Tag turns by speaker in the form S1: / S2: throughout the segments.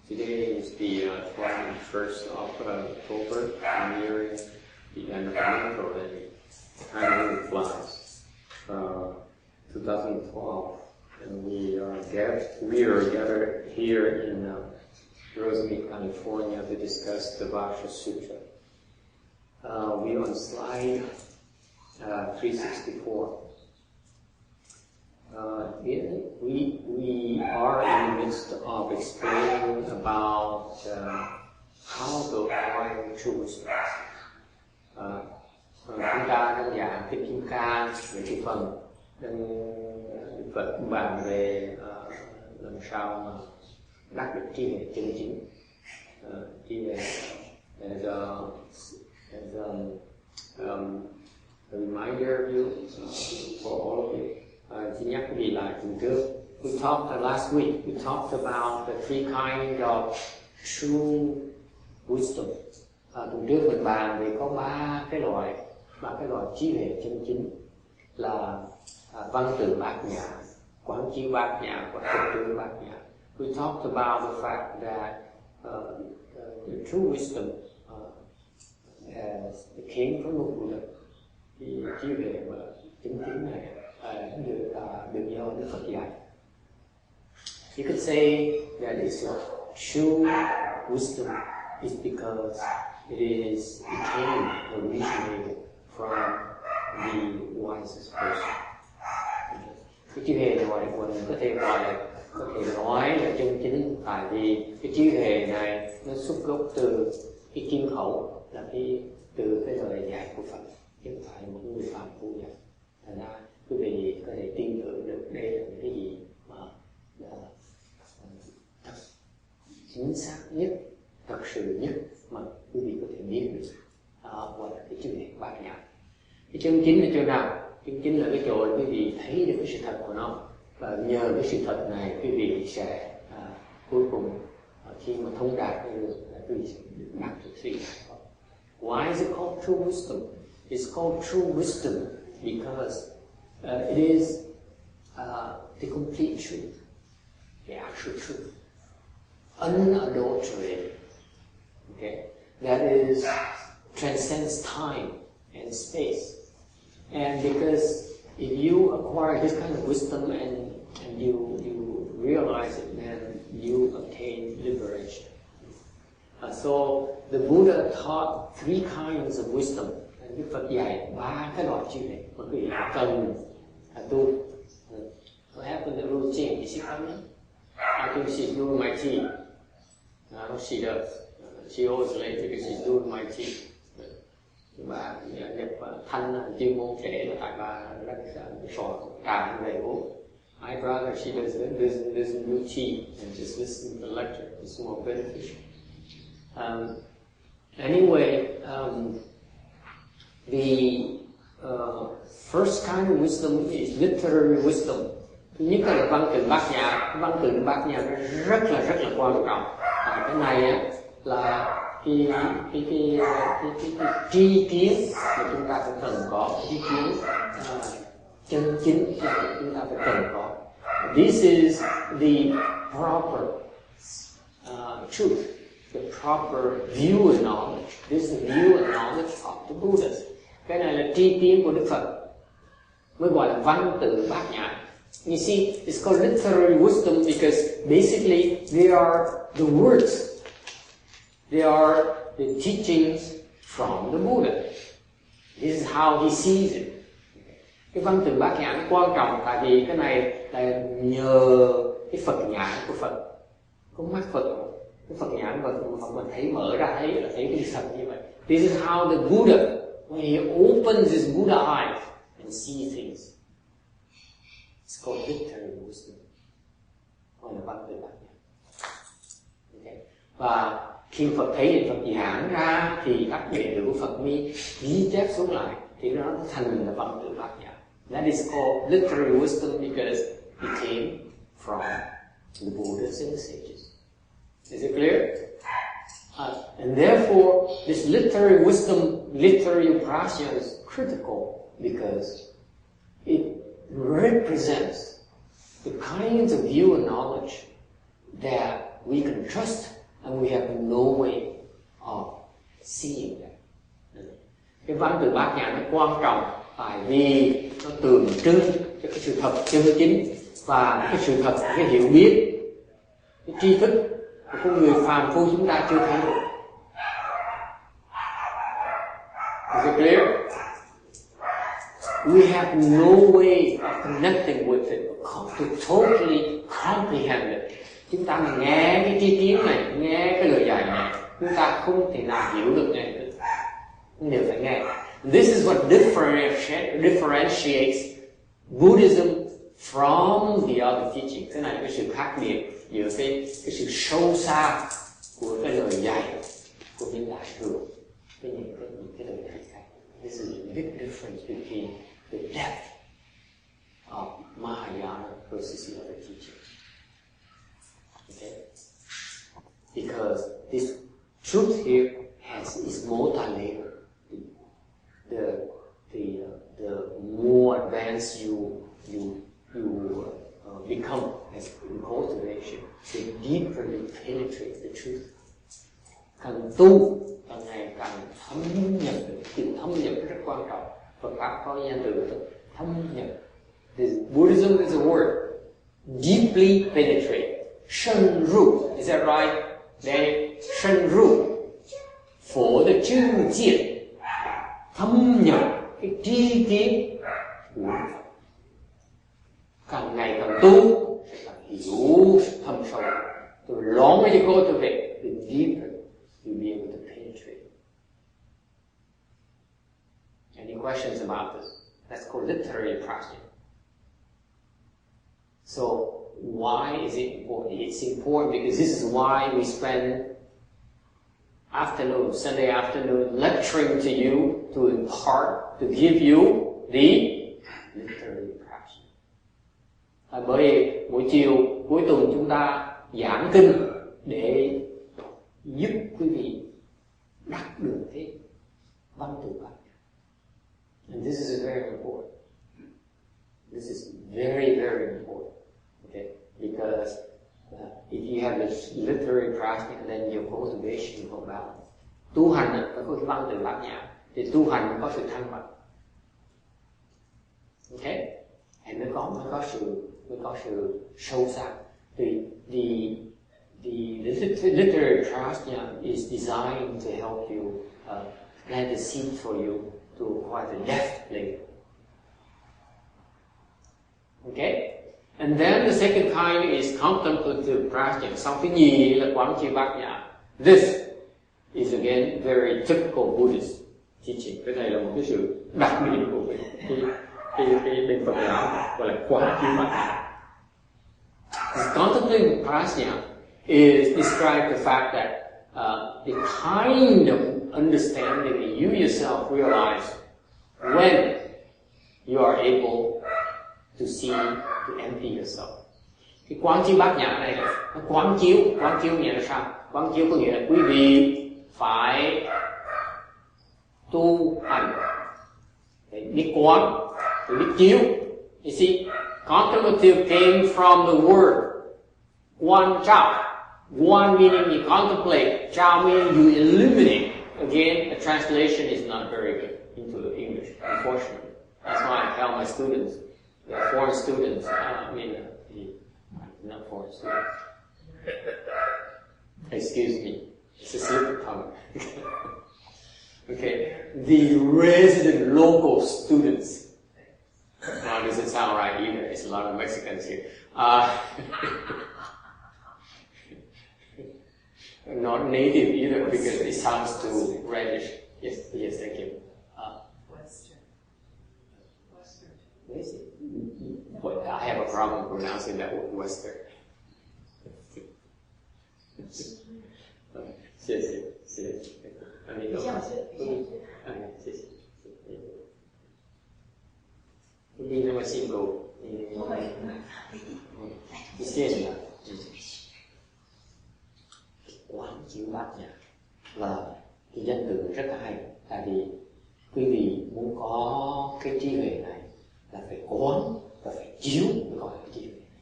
S1: Today is the 21st of October, nearing the end of the month already. Time flies. 2012, and we are gathered here in Rosemead, California, to discuss the Vajra Sutra. We are on slide 364. We are in the midst of explaining about how to acquire true wisdom. Chúng ta đang giảng cái kim ca về cái phần Phật bàn về làm sao mà đắc được tri huệ chân chính. Tri huệ as a reminder of you for all of you. Xin nhắc quý vị lại tuần trước. We talked last week. We talked about the three kinds of true wisdom. Tuần trước mình bàn về có ba cái loại trí huệ chân chính là văn tự bát nhã, quán chiếu bát nhã và thực tướng bát nhã. We talked about the fact that the true wisdom came from the Buddha. Cái trí huệ mà chân chính này được do Đức Phật dạy. You could say that it's a true wisdom is because it originated from the wisest person. Cái trí huệ này mình có thể nói là chân chính, tại vì cái trí huệ này nó xuất gốc từ cái kim khẩu, là từ cái lời dạy của Phật, chứ không phải một người phàm phu dạy. Thành ra quý vị có thể tin tưởng được đây là cái gì mà thật chính xác nhất, thật sự nhất mà quý vị có thể biết được. Gọi là cái trí huệ bát nhã. Cái chân chính là chỗ nào? Chân chính là cái chỗ quý vị thấy được cái sự thật của nó, và nhờ cái sự thật này quý vị sẽ cuối cùng khi mà thông đạt được là quý vị sẽ đạt được sự giải. Why is it called true wisdom? It's called true wisdom because it is the complete truth, the actual truth, unadulterated. Okay, that is transcends time and space. And because if you acquire this kind of wisdom and you realize it, then you obtain liberation. So the Buddha taught three kinds of wisdom. Đức Phật dạy ba cái loại trí huệ mà quý vị cần tu. What happened to Ru Jing? Is she coming? I think she's doing my tea. No, she does. She always late because she's doing my tea. Bà nhập thanh chuyên môn trẻ là tại bà đang sò trà về uống. I'd rather she doesn't do tea and just listen to the lecture. It's more beneficial. Anyway, the first kind of wisdom is literary wisdom. Thứ nhất là văn tự bát nhã. Cái văn tự bát nhã rất là quan trọng. Cái này là cái tri kiến mà chúng ta phải cần có, tri kiến chân chính là chúng ta phải cần có. This is the proper truth, the proper view and knowledge. This is the view and knowledge of the Buddhas. Cái này là tri kiến của Đức Phật, mới gọi là văn tự bát nhã. You see, it's called literary wisdom because basically they are the words. They are the teachings from the Buddha. This is how he sees it. Cái văn tự bát nhã nó quan trọng tại vì cái này là nhờ cái Phật nhãn của Phật. Có mắt Phật, cái Phật nhãn của Phật mình thấy mở ra thấy là thấy cái thật như vậy. This is how the Buddha, when he opens his Buddha eyes and sees things. It's called literary wisdom. Gọi là văn tự bát nhã. Okay. Và khi Phật thấy Phật giảng ra thì các đệ tử của Phật mới ghi chép xuống lại thì nó thành là văn tự bát nhã. That is called literary wisdom because it came from the Buddhas and the sages. Is it clear? And therefore, this literary wisdom, literary prasya is critical because it represents the kinds of view and knowledge that we can trust and we have no way of seeing that. Cái văn từ Bát Nhã nó quan trọng tại vì nó tượng trưng cho cái sự thật chân chính và cái sự thật, cái hiểu biết, cái tri thức của con người phàm phu chúng ta chưa thấy được. Is it clear? We have no way of connecting with it to totally comprehend it. Chúng ta mà nghe cái tri kiến này, nghe cái lời dạy này, chúng ta không thể nào hiểu được ngay được. Đều phải nghe. This is what differentiates Buddhism from the other teachings. Cái này là cái sự khác biệt giữa cái sự sâu xa của cái lời dạy của những đại thừa với những cái lời dạy khác. This is a big difference between the depth of Mahayana versus the other teachings. Okay? Because this truth here is multi-layered. The more advanced you become as in cultivation, the deeper you penetrate the truth. Càng tu, càng ngày càng thâm nhập. Từ thâm nhập rất quan trọng. Phật pháp có danh từ thâm nhập. Buddhism is a word. Deeply penetrate. Sân ru. Is that right? Then sân ru. Phổ the chư diện. Thâm nhập cái tri kiến của Phật. Càng ngày càng tu sẽ càng hiểu thâm sâu. The longer you cultivate, the deeper you'll be able to penetrate. Any questions about this? That's called literary practice. So why is it important? It's important because this is why we spend Sunday afternoon lecturing to you, to impart, to give you the literary practice. Bởi buổi chiều, cuối tuần chúng ta giảng kinh để giúp quý vị đắc được thế văn tự Bát Nhã. And this is very important. This is very, very important. Okay? Because if you have this literary practice, then your cultivation will balance. Tu hành phải có cái văn tự Bát Nhã, thì tu hành mới có sự thăng bằng. Okay? And mới có sự sâu sắc. The literary prajna is designed to help you plant the seed for you to acquire the depth later. Okay? And then the second kind is contemplative prajna. Sau cái nhì là quán chiếu Bát Nhã. This is again very typical Buddhist teaching. Cái này là một cái sự đặc biệt của cái bên Phật giáo gọi là quán chiếu Bát Nhã. Contemplative prajna is describe the fact that the kind of understanding that you yourself realize when you are able to see, to empty yourself. Cái quán chiếu Bát Nhã này nó quán chiếu nghĩa là sao? Quán chiếu có nghĩa là quý vị phải tu hành để biết quán, để biết chiếu. You see, contemplative came from the word quan trao. One meaning you contemplate, trao meaning you illuminate. Again, the translation is not very good into the English, unfortunately. That's why I tell my students, the foreign students, not foreign students. Excuse me, it's a slip of tongue. Okay, the resident local students. Now, doesn't sound right either. It's a lot of Mexicans here. Not native either because it sounds too reddish. Yes, thank you.
S2: Western.
S1: What is it? But I have a problem pronouncing that word Western. Đi ra ngoài xin cầu. Quán chiếu Bát Nhã là cái danh từ rất là hay, tại vì quý vị muốn có cái trí huệ này là phải quán và phải chiếu mới có cái trí huệ này.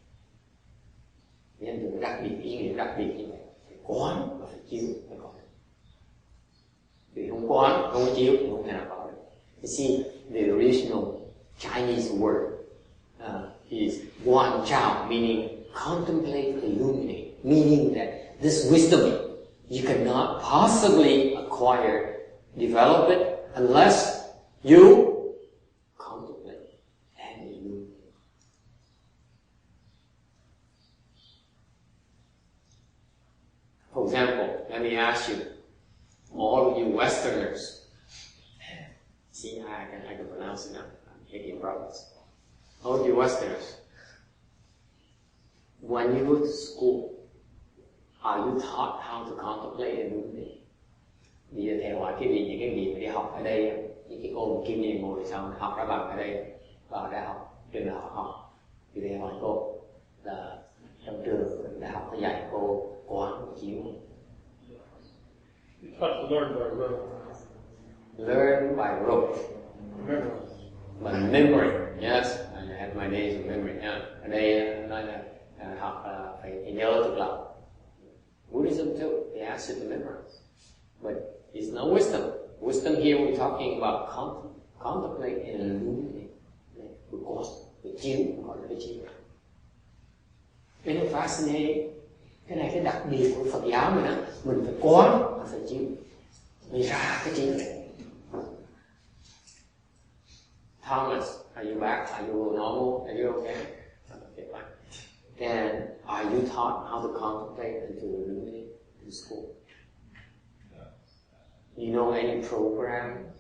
S1: Danh từ đặc biệt, ý nghĩa đặc biệt như vậy, phải quán và chiếu mới có được. Vì không quán, không có chiếu thì không thể nào có được. You see, the original Chinese word is Guan Chao, meaning contemplate, illuminate, meaning that this wisdom you cannot possibly acquire, develop it unless you contemplate and illuminate. For example, let me ask you, all of you Westerners, see, I can pronounce it now. I'm taking progress. All of you Westerners, when you go to school, are you taught how to contemplate and illuminate? Bây giờ thầy hỏi cái gì, những cái gì mà đi học ở đây, những cái cô kim này ngồi sau học ra bằng ở đây, vào đại học, trường đại học, thì thầy hỏi cô là trong trường đại học có dạy cô quán chiếu.
S2: You have to learn by rote.
S1: Learn by rote.
S2: Memorize.
S1: By memory. Yes, I have my days of memory. Yeah. Ở đây nói là học phải nhớ thuộc lòng. Buddhism too, they ask you to memorize. But it's no wisdom. Wisdom here we're talking about contemplate and illuminate. Với chiếu, gọi là cái chiếu. Cái nó fascinating. Cái này cái đặc biệt của Phật giáo mình á, mình phải quán, mình phải chiếu. Mình ra cái chiếu này. Thomas, are you back? Are you normal? Are you okay? Okay, fine. And are you taught how to contemplate and to illuminate in school? You know any program,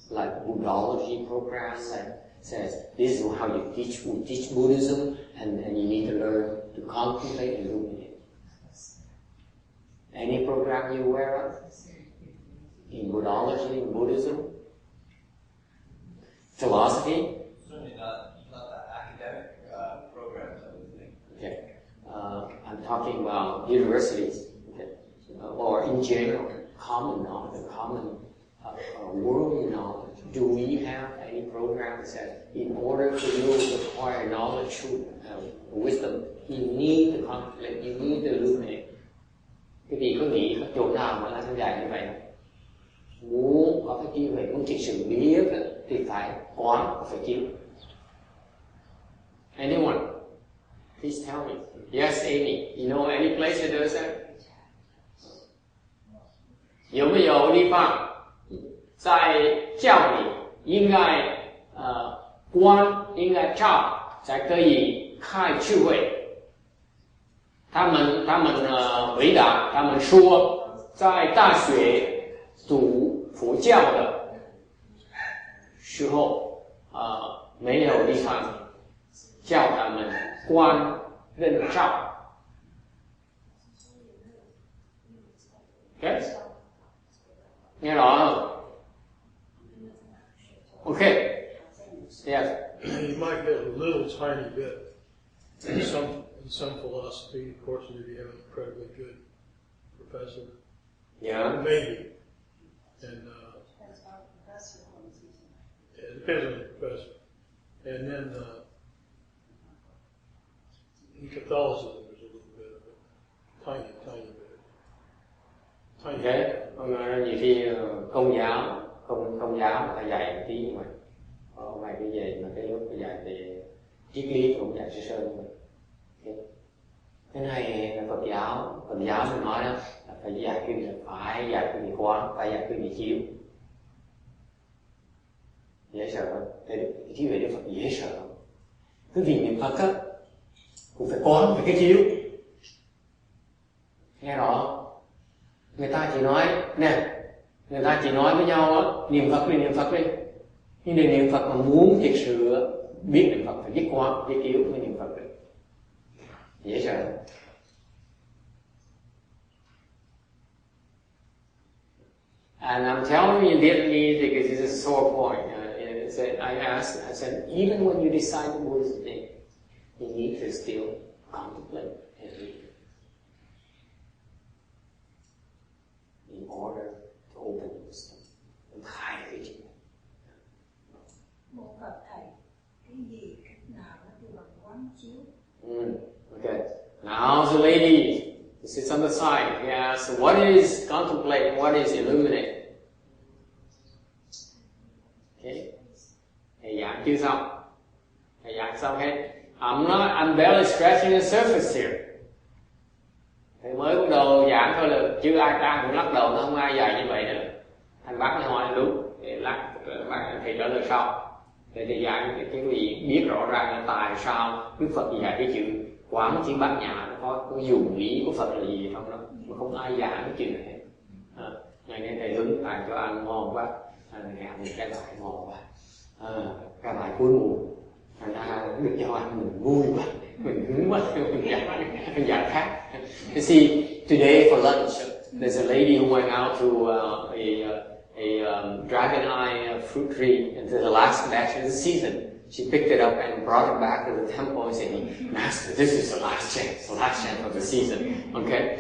S1: like Buddhology programs that says this is how you teach Buddhism and you need to learn to contemplate and illuminate. Any program you're aware of? In Buddhology, in Buddhism? Philosophy?
S3: Certainly not the academic programs, I would think.
S1: Okay. I'm talking about universities, okay. Or in general, common knowledge, common worldly knowledge. Do we have any program that says, in order for you to acquire knowledge, truth, wisdom, you need to contemplate, you need to illuminate? Quý vị có nghĩ có chỗ nào mà là dạy như vậy không? Muốn có cái trí huệ, muốn thực sự biết thì phải quán, phải chiếu. Anyone? Please tell me. Yes, Amy. You know any place that does that? 有没有地方在教你应该观，应该照，才可以开智慧？他们回答，他们说，在大学读佛教的时候，没有地方叫他们观认照。Okay? Nghe rõ không? Okay. Yes.
S2: You might get a little tiny bit in some philosophy. Of course, if you have an incredibly good professor.
S1: Yeah.
S2: Maybe. And it depends on the professor. And then in Catholicism, there's a little bit of it. Tiny bit.
S1: Okay. Nhiều khi công giáo người ta dạy một tí nhưng mà ở ngoài cái về mà cái lúc cái dạy về triết lý cũng dạy sơ như vậy. Okay. Cái này là Phật giáo mình nói đó là phải dạy cái gì, phải dạy cái gì quán, phải dạy cái gì chiếu. Dễ sợ không? Cái trí huệ Đức Phật dễ sợ không? Cái việc niệm Phật á cũng phải quán, phải cái chiếu. Nghe rõ không? Người ta chỉ nói nè, người ta chỉ nói với nhau á, niệm Phật đi. Nhưng để niệm Phật mà muốn thực sự biết niệm Phật phải biết quán, biết chiếu mới niệm Phật được. Dễ sợ. And I'm telling you Vietnamese because this is a sore point. I said, even when you decide to Buddhism, you need to still contemplate and read in order to open your wisdom. Khai cái chuyện.
S4: Một Phật thầy, cái gì cách nào nó kêu bằng quán chiếu?
S1: Okay. Now the ladies, sits on the side. He asks, what is contemplate? What is illuminate? Okay. Thầy giảng chưa xong. Thầy giảng xong hết. I'm barely scratching the surface here. Thầy mới bắt đầu giảng thôi là chứ ai ta cũng lắc đầu, nó không ai dạy như vậy nữa. Thành bác mới hỏi là đúng, thầy trả lời sau. Thầy giảng cái vị biết rõ ràng là tại sao Đức Phật dạy cái chữ quán chiếu bát nhã, nó có dùng ý của Phật là gì không đó, mà không ai dạy cái chữ này hết. Ngày nay thầy hứng thầy cho ăn ngon quá, thầy ăn cái bài ngon quá, cái bài cuối mùa, thành ra được cho ăn mình vui quá, mình hứng quá, mình giải khác. You see, today for lunch, there's a lady who went out to a dragon eye fruit tree into the last batch of the season. She picked it up and brought it back to the temple and said, Master, this is the last chance of the season. Okay?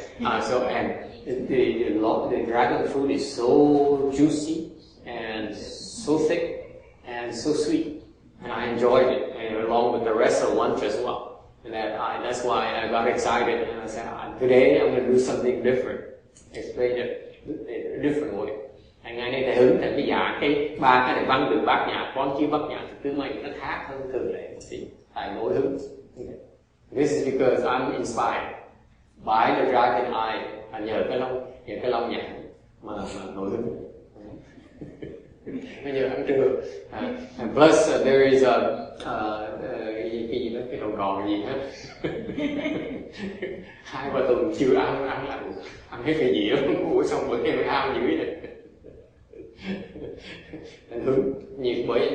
S1: The dragon fruit is so juicy and so thick and so sweet. And I enjoyed it, along with the rest of lunch as well. And that's why I got excited and I said, today I'm going to do something different. Explain it a different way. Ngày nay thầy hứng thầy mới dạy ba cái này văn từ bát nhã, quán chiếu bát nhã, thứ mấy nó khác hơn thường lệ một tí. Thầy nổi hứng. This is because I'm inspired by the dragon eye. Nhờ cái lông nhãn mà nổi hứng. Bây giờ ăn trưa. And plus there is cái đầu đòn gì hết. 2-3 tuần chưa ăn hết cái gì đó, ngủ xong bữa nay ăn dữ vậy. Nên hứng nhiều bởi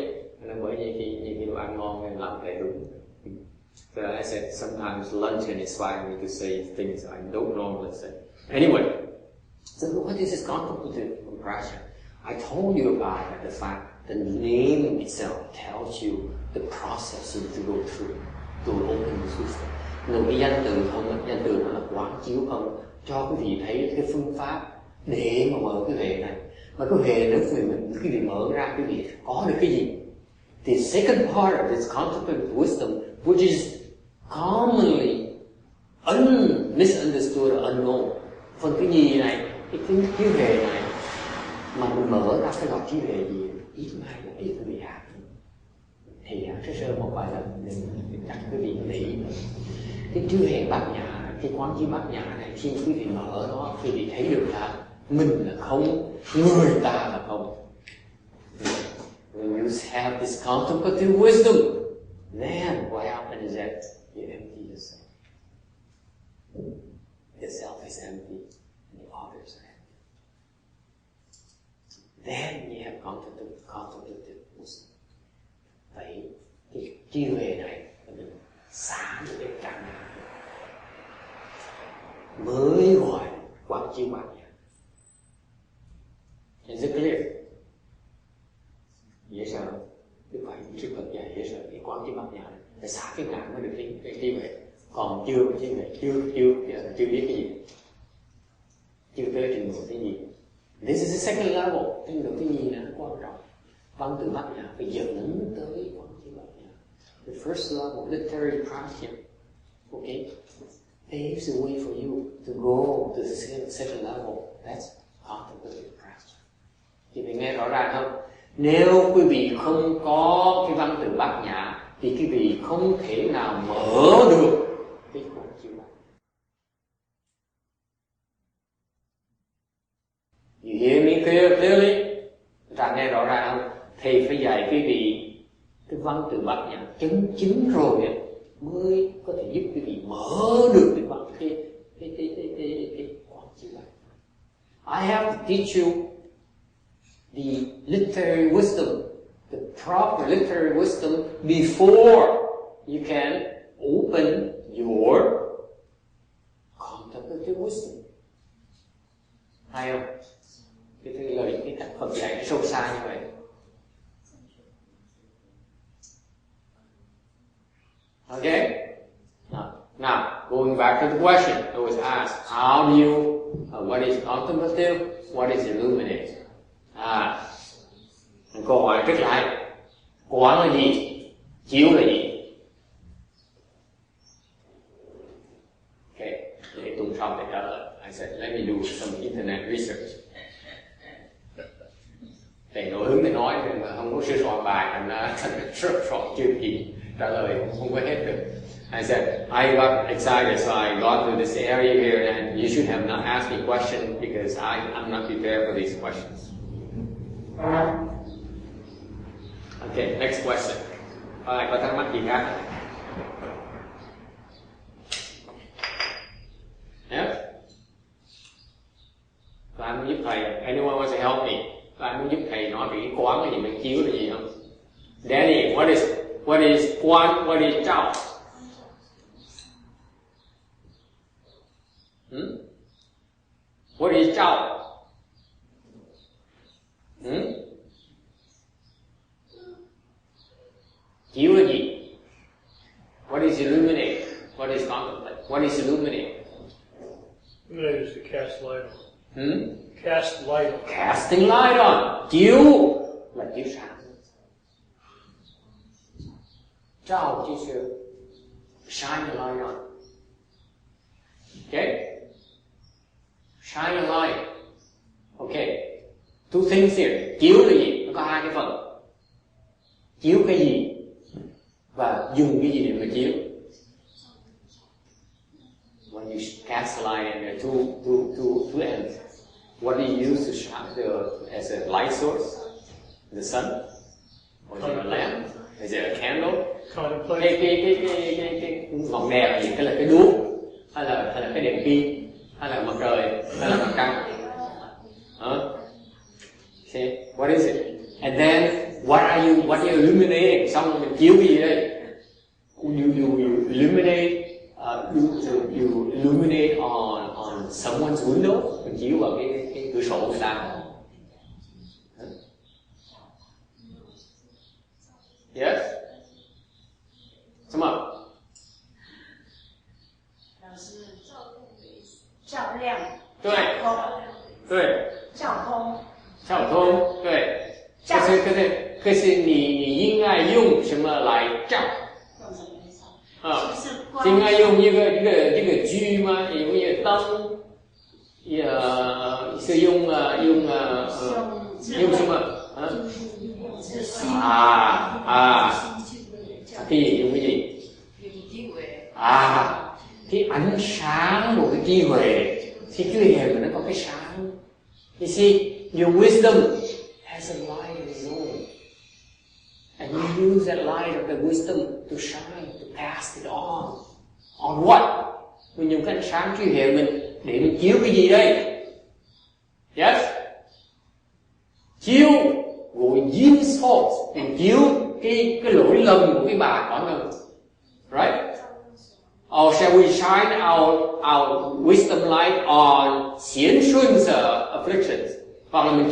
S1: khi đồ ăn ngon nên làm thầy hứng. So I said sometimes lunch and inspire me to say things I don't normally say. Anyway, so what is this contemplative compassion? I told you about it, the fact the name itself tells you the process you have to go through to open the Sutra. Rồi cái danh từ không, danh từ nó là quán chiếu không, cho quý vị thấy cái phương pháp để mà mở cái huệ này. Mà cái huệ này nếu mình quý vị mở ra, quý vị có được cái gì? The second part of this contemplative wisdom, which is commonly misunderstood or unknown. Phần cái gì này, cái chiếu huệ này, mà mình mở ra cái loại chiếu huệ gì, ít mai cũng ít quý vị hạ. Thì sơ một vài lần để chắc quý vị để ý. Cái chiếu huệ bát nhã, cái quán chiếu bát nhã này, khi quý vị mở nó, quý vị thấy được là mình là không, người ta là không. When you have this contemplative wisdom, then what happens is that you empty yourself. The self is empty, and the others are empty. Then you have contemplative wisdom. Vậy cái trí huệ này mình xả được cái trạng này mới gọi quán chiếu bát nhã. Is it clear? Dễ sợ. Đức Phật dạy dễ sợ. Cái quán chiếu bát nhã này phải xả cái ngã mới được cái trí huệ. Còn chưa có trí huệ, chưa biết cái gì, chưa tới trình độ cái gì. This is the second level. Trình độ cái gì là nó quan trọng. Văn từ bát nhã phải dẫn tới quán chiếu bát nhã. The first level, literary practice. Okay, paves the way for you to go to the second level. That's contemplative practice. Chị phải nghe rõ ràng không? Nếu quý vị không có cái văn từ bát nhã thì quý vị không thể nào mở được cái quán chiếu bát. You hear me clearly? Ta nghe rõ ràng không? Thầy phải dạy quý vị cái văn từ bát nhã chân chính rồi mới có thể giúp quý vị mở được cái văn cái quán chiếu bát. I have to teach you the literary wisdom, the proper literary wisdom before you can open your contemplative wisdom. Hay không? Cái lời cái cách Phật dạy nó sâu xa như vậy. Okay? Now, going back to the question, I was asked, how do you, what is contemplative, what is illuminate? Câu hỏi rất là hay. Quán là gì? Chiếu là gì? Ok, để tuần sau để trả lời. said, let me do some internet research. Thầy nổi hứng để nói nhưng mà không có sửa soạn bài, thành ra rất soạn chưa kịp trả lời, không có hết được. I said, I got excited, so I got to this area here, and you should have not asked me questions because I'm not prepared for these questions. Okay, next question. Có thắc mắc gì khác? Yeah? Có ai muốn giúp thầy? Anyone wants to help me? Có ai muốn giúp thầy nói về cái quán cái gì, cái chiếu là gì không? Danny, what is quán, what is trao? What is trao? Chiếu là gì? What is illuminate? What is contemplate? What is illuminate?
S2: Illuminate is to cast light on. Cast light on.
S1: Casting light on. Chiếu là chiếu sáng. Trao chiếu sự. Shine the light on. Okay? Shine a light. Okay. Two things here. Chiếu là gì? Nó có hai cái phần. Chiếu cái gì? Và dùng cái gì để mà chiếu? When you cast light in there, two ends. What do you use to shine as a light source? The sun? Or is it a lamp? Is it a candle? Cái ngọn đèn là gì? Cái là cái đuốc? Hay là cái đèn pin? Hay là mặt trời? Hay là mặt trăng? See, what is it? And then what are you illuminating? Xong mình chiếu cái gì đây? You illuminate. You illuminate on someone's window. Mình chiếu vào cái cửa sổ người ta. Yes. 什么？
S4: 老师，照亮。
S1: 对。对。
S4: 照通。
S1: 照通，对。可是你应该用什么来照？应该用一个居吗？用一个灯？是用什么？Thì dùng cái gì? Cái ánh sáng của cái trí huệ. Thì trí huệ mà nó có cái sáng. You see, your wisdom has a light of its own. And you use that light of the wisdom to shine, to cast it on. On what? Mình dùng cái ánh sáng trí huệ mình để mình chiếu cái gì đây? Yes? Chiếu rồi yin fault, mình chiếu cái lỗi lầm của cái bà có ngân. Right? Or shall we shine our wisdom light on xiển xuân afflictions? Hoặc là mình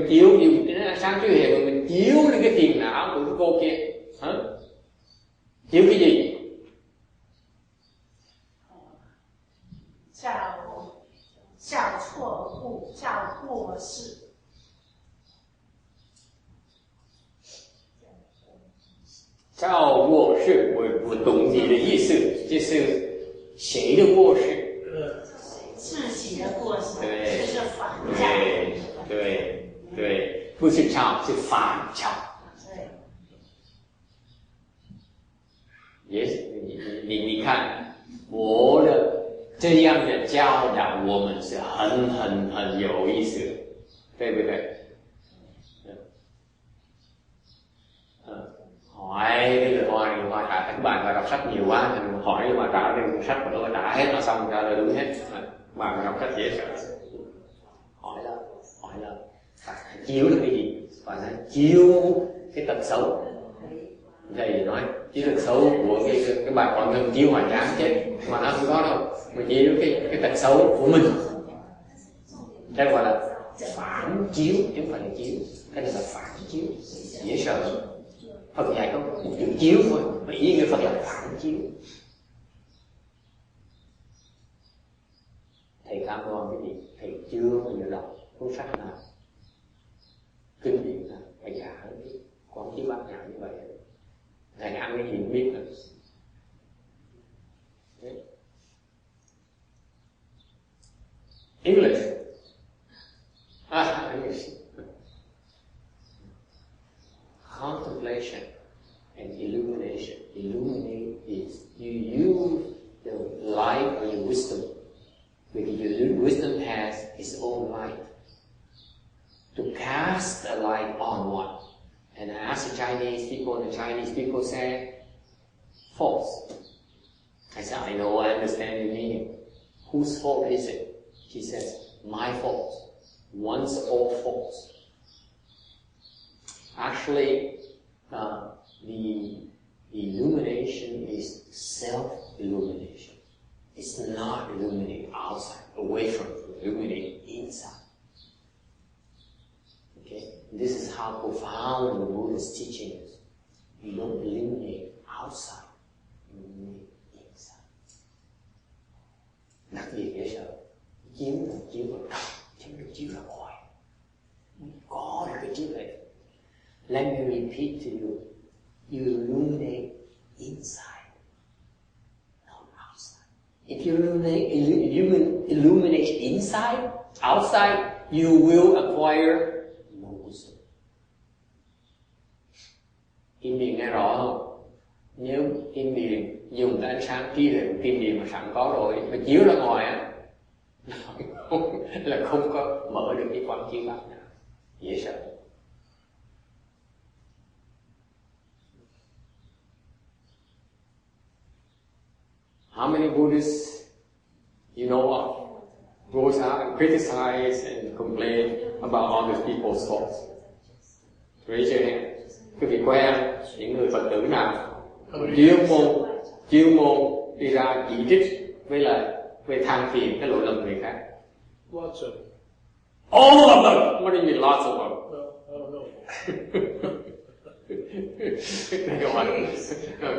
S1: chiếu dùng cái sáng trí huệ mà mình chiếu lên cái phiền não của cái cô kia. Chiếu cái gì? Chào卧室，我懂你的意思，就是谁的卧室？
S4: 自己的过失，
S1: 对，
S4: 就是反照。
S1: 对，不是照，是反照。也你看我的这样的教导，我们是很有意思的，对不对？Hỏi Hoa trả các bạn và đọc sách nhiều quá thì mình hỏi Hoa trả lên cuốn sách mà nó trả hết là xong ra là đúng hết. Bạn đọc sách dễ sợ. Hỏi là chiếu là cái gì? Và nói chiếu cái tật xấu. Thầy nói chiếu tật xấu của cái bà con thân chiếu hoài tráng chết mà nó không có đâu. Mà chiếu cái tật xấu của mình. Đây gọi là phản chiếu chứ không phải là chiếu. Cái này là phản chiếu, dễ sợ. Phật dạy có một chữ chiếu thôi, mà ý nghĩa Phật là phản chiếu. Thầy cam đoan cái gì? Thầy chưa bao giờ đọc cuốn sách nào, kinh điển nào, thầy giảng cái quán chiếu bát nhã như vậy. Thầy ăn cái gì cũng biết rồi. English. English. Contemplation and illumination. Illuminate is you use the light or your wisdom, because your wisdom has its own light, to cast a light on one. And I asked the Chinese people say, false. I said, I know, I understand your meaning. Whose fault is it? She says, my fault. Once all faults. Actually, the illumination is self-illumination. It's not illuminating outside, away from you, illuminating inside. Okay? This is how profound the Buddha's teaching is. You don't illuminate outside, you illuminate inside. Đặc biệt dễ sợ. Chiếu vào trong, chứ không được chiếu ra ngoài. Có được cái chiếu này. Let me repeat to you. You illuminate inside, not outside. If you illuminate inside, outside, you will acquire no wisdom. Kim Điền nghe rõ không? Nếu Kim Điền dùng cái ánh sáng trí tuệ của Kim Điền mà sẵn có rồi, mà chiếu ra ngoài á, là không có mở được cái quang chiếu bạc nào. Dễ sợ. How many Buddhists you know of goes out and criticize and complain about other people's faults? Raise your hand. Quý vị quen những người Phật tử nào chuyên môn đi ra chỉ trích với than phiền cái lỗi lầm người khác?
S2: Lots of them.
S1: All of them. What do you mean lots of them?
S2: Well, I don't know.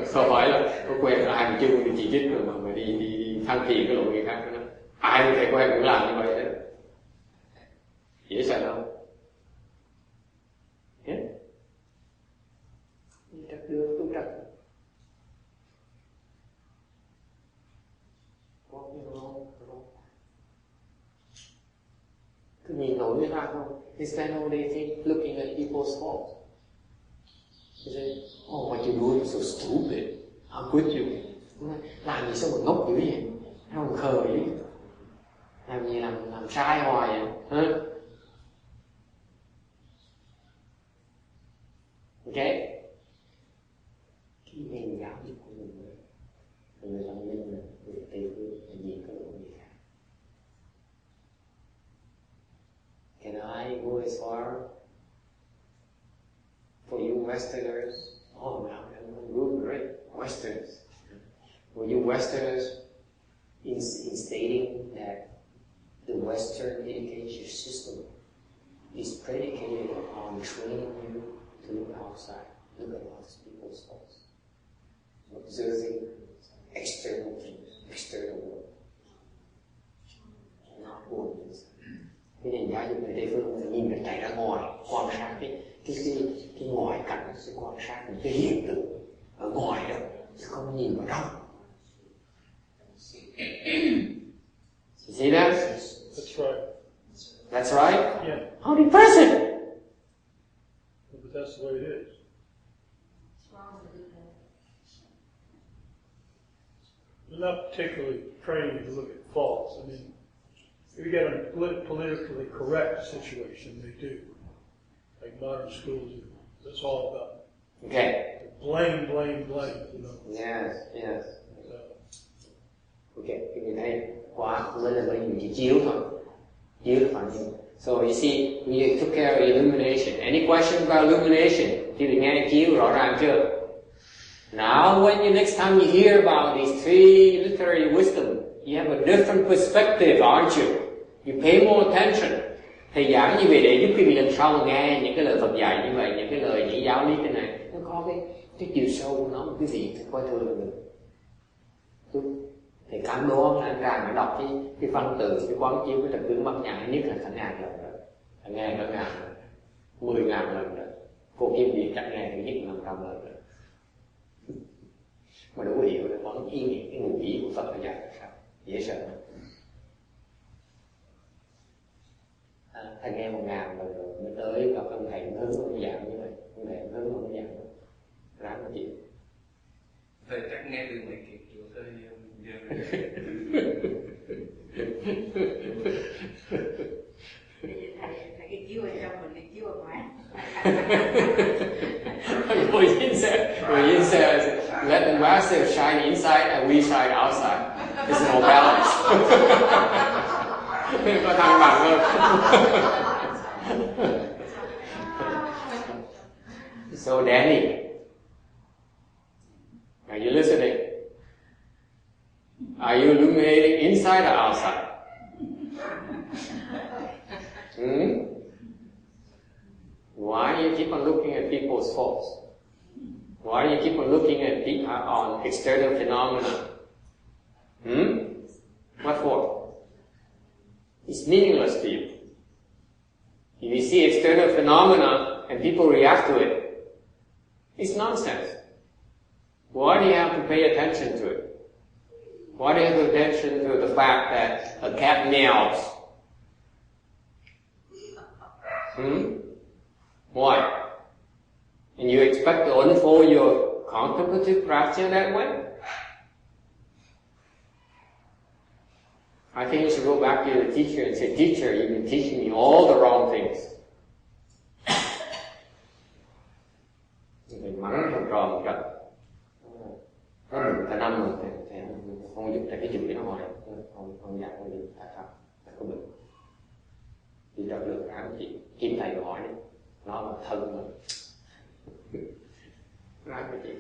S1: Không phải là có quen ai mà chưa đi chỉ trích rồi mà đi than phiền cái lỗi người khác đó. Ai cũng thể quen cũng làm như vậy đó. Dễ sợ không? Trật đưa tu trật. Cứ nhìn nổi người ta không? They spend all day looking at people's faults. You say, oh, what you doing is so stupid. How could you? Làm gì sao mà ngốc dữ vậy? Sao mà khờ vậy? Làm gì làm sai hoài vậy? Hả? Ok? Cái nền giáo dục của mình, người thông minh là người Tây phương là nhìn cái lỗi người khác. Can I go as far? For you Westerners, oh no, I'm good, great, Westerners. For you Westerners, in stating that the Western education system is predicated on training you to look outside, look at other people's faults, observing external things, external world, not going inside. Cái nền giáo dục người Tây phương là nhìn cái chạy ra ngoài, quan sát cái ngoại cảnh, sẽ quan sát những cái hiện tượng ở ngoài đó, chứ không nhìn vào trong. You see that?
S2: That's right.
S1: That's right?
S2: Yeah.
S1: How depressing!
S2: But that's the way it is. They're not particularly trained to look at faults. I mean, if you get a politically correct situation, they do. Like modern schools, that's all about.
S1: Okay.
S2: Blame, you know.
S1: Yes. Okay, cái người thấy quá mới là bởi vì chỉ chiếu thôi. Chiếu là phản ứng. So you see, we took care of illumination. Any question about illumination? Thì mình nghe chiếu rõ ràng chưa? Now, when you next time you hear about these three literary wisdom, you have a different perspective, aren't you? You pay more attention. Thầy giảng như vậy để giúp quý vị lần sau nghe những cái lời Phật dạy như vậy, những cái lời những giáo lý thế này, nó có cái chiều sâu của nó mà quý vị coi thường được. Thầy cảm đố anh ra mà đọc cái văn từ, cái quán chiếu, cái trật tướng bát nhã nhất là cả 1000 lần rồi, cả 1000 lần, 10.000 lần rồi. Cô Kim Điền chắc nghe thì nhất 500 lần rồi. Mà đủ hiểu là có ý nghĩa, cái nguồn ý của Phật là sao? Dễ sợ. thầy nghe 1.000 lần rồi mới tới gặp ông thầy hướng ông dạng như vậy, ông thầy hướng ông dạng ráng mà chịu.
S3: Thầy chắc nghe từ mấy kiểu kiểu thầy
S4: thầy cái chiếu ở trong mình cái chiếu ở ngoài.
S1: We said, let the master shine inside and we shine outside. It's more balanced. Có thăng bằng hơn. So Danny, are you listening? Are you illuminating inside or outside? Why do you keep on looking at people's faults? Why do you keep on looking at on external phenomena? What for? It's meaningless to you. If you see external phenomena and people react to it, it's nonsense. Why do you have to pay attention to it? Why do you have to pay attention to the fact that a cat meows? Why? And you expect to unfold your contemplative practice that way? I think you should go back to the teacher and say, teacher, you've been teaching me all the wrong things. Thầy mắng thằng trò một trận. Nó đừng cả năm rồi, thầy không giúp thầy cái chữ nó hồi, không dạy không gì, tại sao? Thầy có bệnh. Thì trợ lượng cả chị, kim thầy rồi hỏi đi, nó là thân rồi. Nói với chị,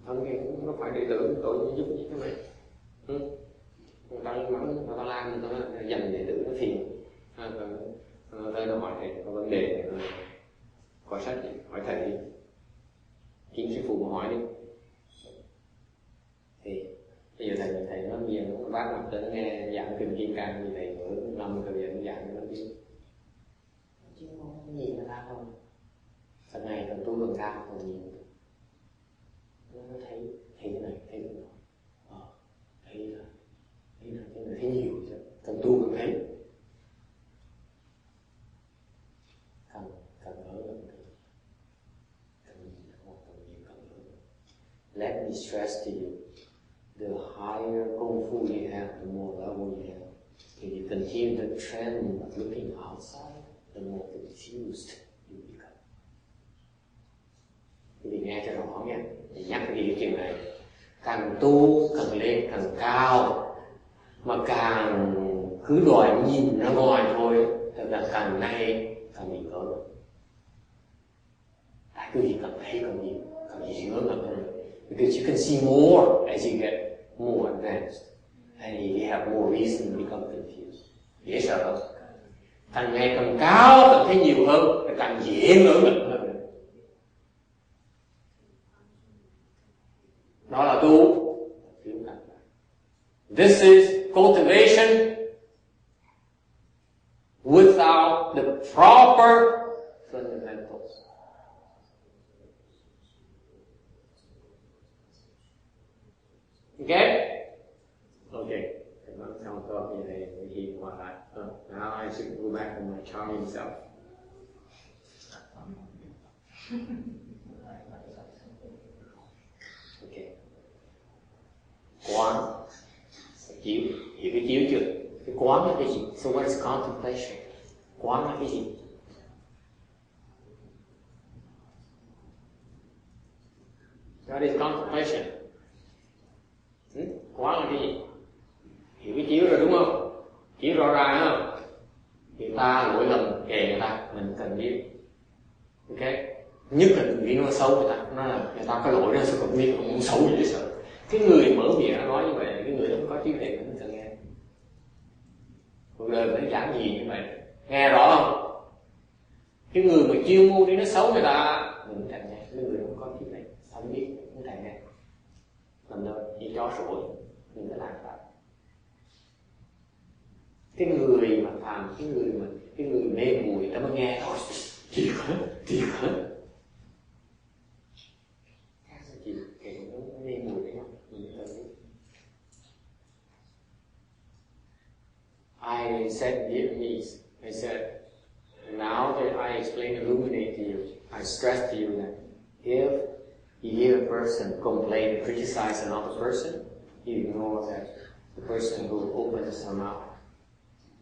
S1: thân thì nó phải đệ tử tội giúp gì thế này. Người ta mắng, người ta la, người ta dành đệ tử nó phiền. Rồi nó hỏi thầy có vấn đề, coi sách đi, hỏi thầy đi. Kiếm sư phụ mà hỏi đi. Thì bây giờ thầy nói nhiều, nó bác mặt tới nghe giảng kinh Kim Cang như thầy nữa, 5 thời gian giảng nó biết. Chứ không gì mà ra không. Phần này phần tu phần cao phần nhiều. Nó thấy thế này, thấy thế nọ. Thấy là thấy nhiều chứ. Cần tu cần thấy. Cần ở gần thì cần nhiều cần ở. Let me stress to you, the higher功夫 you have, the more level you have. If you continue the trend of looking outside, the more confused you become. Vì nghe cho rõ nha, thì nhắc đi cái chuyện này. Càng tu càng lên càng cao, mà càng cứ đòi nhìn ra ngoài thôi, thì càng nay càng bị cỡ. Tại cái gì càng thấy càng nhiều hơn. Because you can see more as you get more advanced, and you have more reason to become confused. Dễ sợ hơn. Càng ngày càng cao càng thấy nhiều hơn, càng dễ ngỡ ngẩn hơn. Đó là tu. This is cultivation without the proper fundamentals. Okay? Okay. Now I should go back to my charming self. Okay. Quán. Chiếu. Hiểu cái chiếu chưa? Cái quán là cái gì? So what is contemplation? Quán là cái gì? What is contemplation? Quán là cái gì? Hiểu cái chiếu rồi đúng không? Chiếu rõ ràng không? Người ta lỗi lầm kề người ta, mình cần biết. Ok? Nhất là người nói xấu người ta, nó là người ta có lỗi đó, sao còn biết không xấu gì để sợ. Cái người mở miệng nó nói như vậy, cái người đó không có trí tuệ mình cần nghe. Cuộc đời mình chẳng gì như vậy, nghe rõ không? Cái người mà chuyên môn đi nói xấu người ta, mình không cần nghe. Cái người đó không có trí tuệ, không biết, không cần nghe. Làm đâu, như chó sủa, mình phải làm vậy. Cái người mà phàm, cái người mê muội ta mới nghe thôi, thiệt hả? Khác sao chị, cái nó mê muội đấy không? I said Vietnamese, I said, now that I explain, illuminate to you, I stress to you that if you hear a person complain, criticize another person, you ignore that the person who opens her mouth,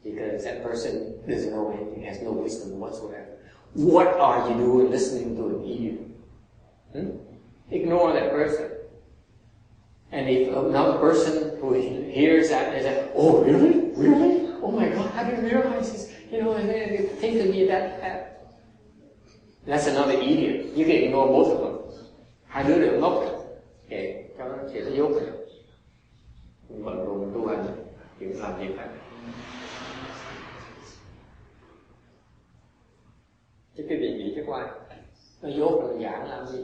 S1: because that person doesn't know anything, has no wisdom whatsoever. What are you doing listening to an idiot? Ignore that person. And if another person who hears that, they say, oh really? Really? Oh my God, I didn't realize this. You know, and they think to me that. That's another idiot. You can ignore both of them. Hai đứa đều ngốc rồi. Kệ, cho nó chỉ nó dốt rồi. Bận rộn tu hành, chuyện làm việc khác. Chứ cái vị chứ có ai? Nó dốt rồi giảng làm gì?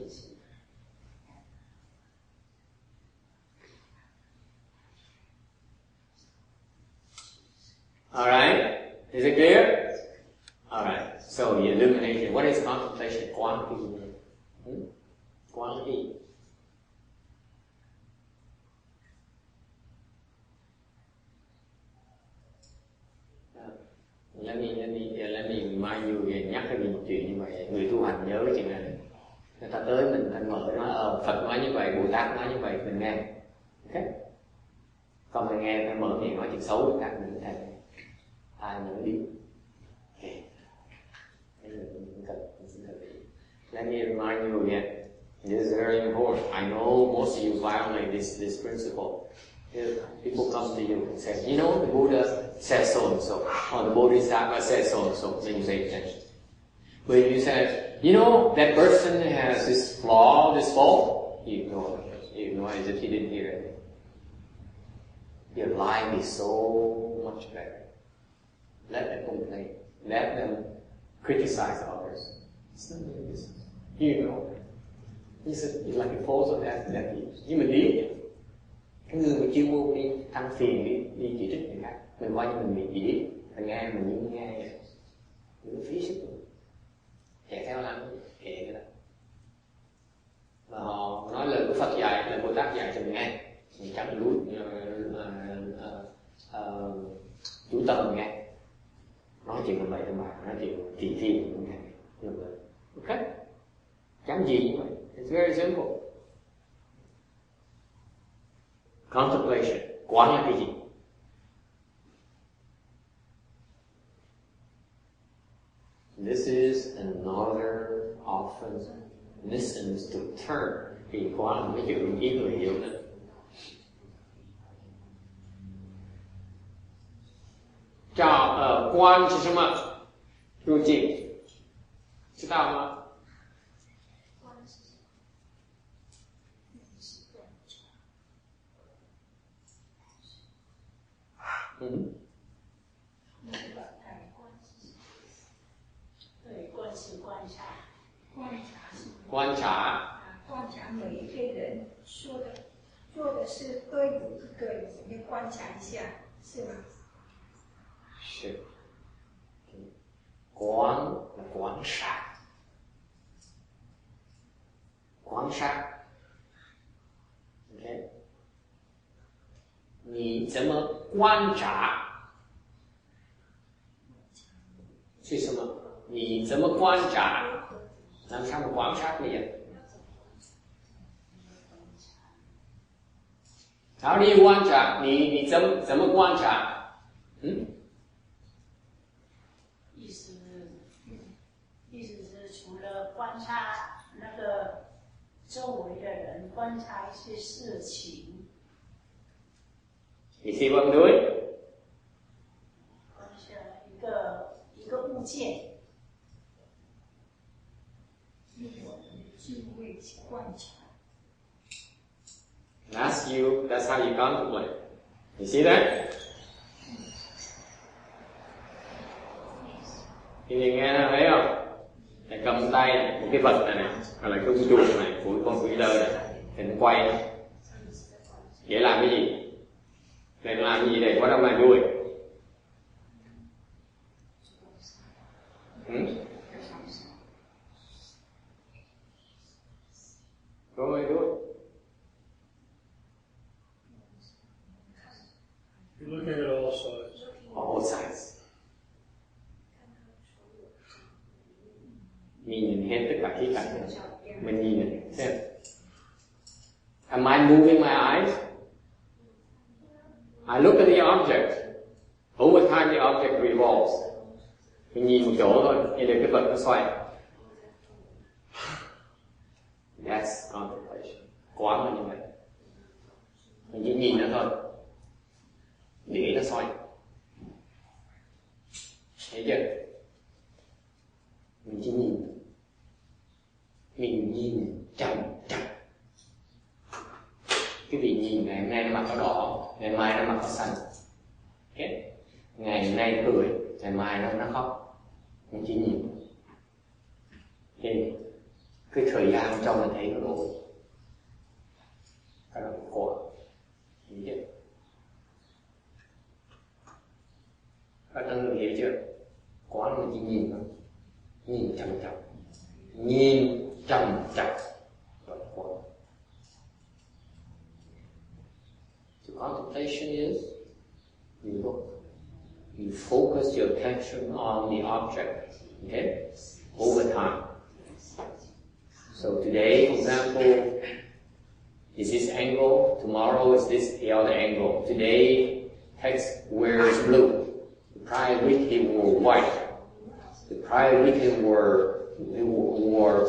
S1: Alright? Is it clear? Alright. So the illumination. What is contemplation? Quán cái gì? Quán cái gì? Let me remind you again, nhắc cái một chuyện như vậy. Người tu hành nhớ cái chuyện này. Người ta tới mình thanh mở nói Phật nói như vậy, Bồ Tát nói như vậy, mình nghe. Ok? Còn mình nghe phải mở miệng nói chuyện xấu người khác mình thành ai nữa đi. Ok. Let me remind you again. This is very important. I know most of you violate this principle. If people come to you and say, you know, the Buddha says so and so, or the Bodhisattva says so and so, then you say attention. But if you say, you know, that person has this flaw, this fault, you ignore it. You ignore it as if you didn't hear it. Your life is so much better. Let them complain. Let them criticize others. It's not your business. You ignore it. It's like a false of that nhưng mình biết cái người mà chuyên môn đi than phiền đi chỉ trích người khác, mình coi như mình bị điếc, mình nghe mình như nghe vậy, mình phí sức rồi, chạy theo làm kệ cái đó. Mà họ nói lời của Phật dạy, lời Bồ Tát dạy cho mình nghe, mình chẳng lúi chủ tâm mình nghe, nói chuyện làm vậy thôi mà, nói chuyện kỳ thi mình nghe, được rồi, ok, chẳng gì như vậy. It's very simple. Contemplation. Quán là cái gì? This is another often misunderstood term. Vì quán là mấy chuyện ít người hiểu nữa. Quán là gì? 入境，知道吗？观察每一个人说的、做的事都有一个你观察一下，是吗？是。观察。OK， 你怎么观察？是什么？你怎么观察？làm sao mà quan sát bây giờ? How do you 观察？你怎么观察？
S5: 意思是除了观察那个周围的人，观察一些事情。
S1: 你希望对？
S5: 观察一个物件。用我们的智慧去观察。
S1: That's you. That's how you contemplate. You see that? Thì nghe nó thấy không? Này cầm tay này, một cái vật này này, hoặc là cái con chuột này, của con quỷ lơ này, thì nó quay này. Vậy làm cái gì? Để làm cái gì để có đông là vui? Rồi.
S2: You're looking at all sides.
S1: All sides. hết tất cả khía cạnh này. Mình nhìn này, xem. Am I moving my eyes? I look at the object. Over time the object revolves. Mình nhìn một chỗ thôi, nhìn được cái vật nó xoay. That's contemplation. Quán là như vậy. Mình chỉ nhìn nó thôi, để nó xoay. Thấy chưa? Mình chỉ nhìn. Mình nhìn chậm chậm. Cái vị nhìn ngày hôm nay nó mặc áo đỏ, ngày mai nó mặc áo xanh. Okay. Ngày hôm nay nó cười, ngày mai nó khóc. Mình chỉ nhìn. Okay. Cái thời gian trong mình thấy nó đổi. Cái đó là khổ. Hiểu chưa? Các bạn hiểu chưa? Quán mình chỉ nhìn thôi. Nhìn chậm chậm. Nhìn chậm chậm. So contemplation is you look. You focus your attention on the object. Okay? Over time. So today, for example, is this angle, tomorrow is this the other angle. Today, text wears blue. The prior week he wore white. The prior week he wore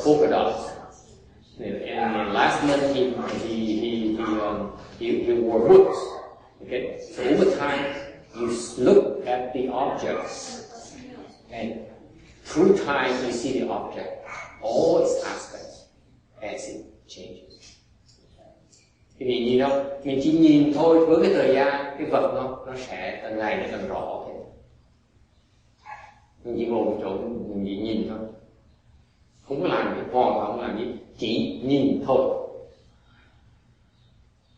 S1: polka dots. And last month he wore boots. Okay? So over time, you look at the objects, and through time you see the object, all its aspects, as it changes. Thì mình nhìn đâu, mình chỉ nhìn thôi, với cái thời gian, cái vật nó sẽ từng ngày nó càng rõ thêm. Mình chỉ ngồi một chỗ, mình chỉ nhìn thôi, không có làm gì, hoàn toàn không làm gì, chỉ nhìn thôi,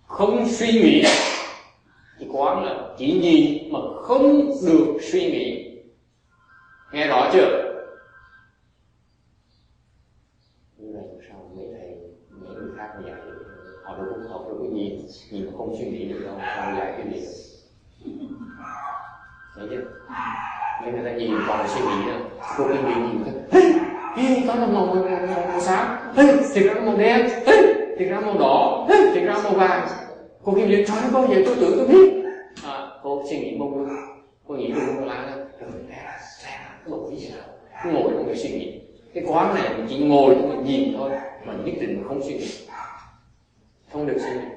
S1: không suy nghĩ. Chỉ quán là chỉ nhìn mà không được suy nghĩ. Nghe rõ chưa? Như vậy sao mấy thầy, mấy người khác dạy họ đâu có nhìn mà không suy nghĩ được đâu, họ dạy cái gì được. Thấy chưa? Mấy người ta nhìn còn suy nghĩ nữa. Cô kinh nghiệm nhìn thấy, có màu sáng, thì ra màu đen, thì ra màu đỏ, thì ra màu vàng. Cô Kim Liên, trời ơi, có vậy tôi tưởng tôi biết. Cô suy nghĩ mông lung. Cô nghĩ lung lung la lên. Cái gì đâu. Cứ ngồi không phải suy nghĩ. Cái quán này mình chỉ ngồi mình nhìn thôi. Mà nhất định không suy nghĩ. Không được suy nghĩ.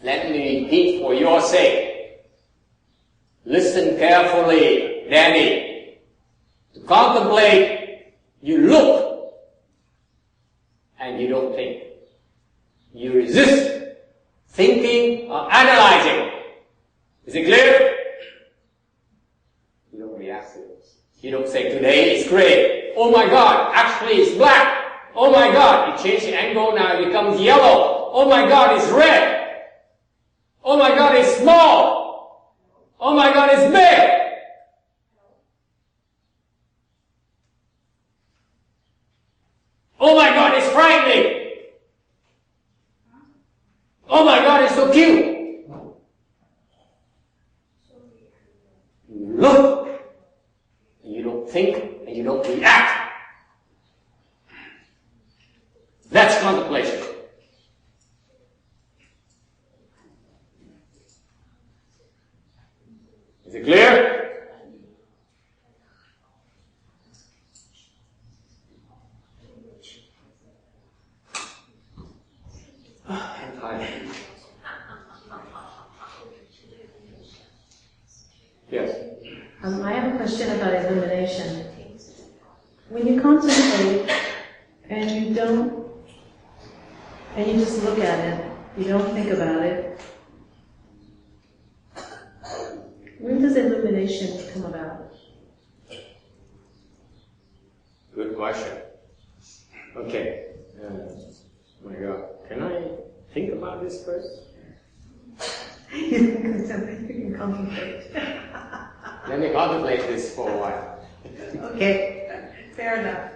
S1: Let me repeat for your sake. Listen carefully, Danny. To contemplate, you look and you don't think. You resist thinking or analyzing. Is it clear? You don't react to it. You don't say, today it's gray. Oh my God, actually it's black. Oh my God, it changed the angle, now it becomes yellow. Oh my God, it's red. Oh my God, it's small. Oh my God, it's big. Oh my God, it's frightening. Oh my God, it's so cute. You look, and you don't think, and you don't react. That's contemplation. Is it clear? I'm tired. Yes.
S6: I have a question about illumination. When you contemplate and you just look at it, you don't think about it, when does illumination come about?
S1: Good question. Okay. My God. Can I think about this first?
S6: You can contemplate.
S1: Let me contemplate this for a while.
S6: Okay, fair enough.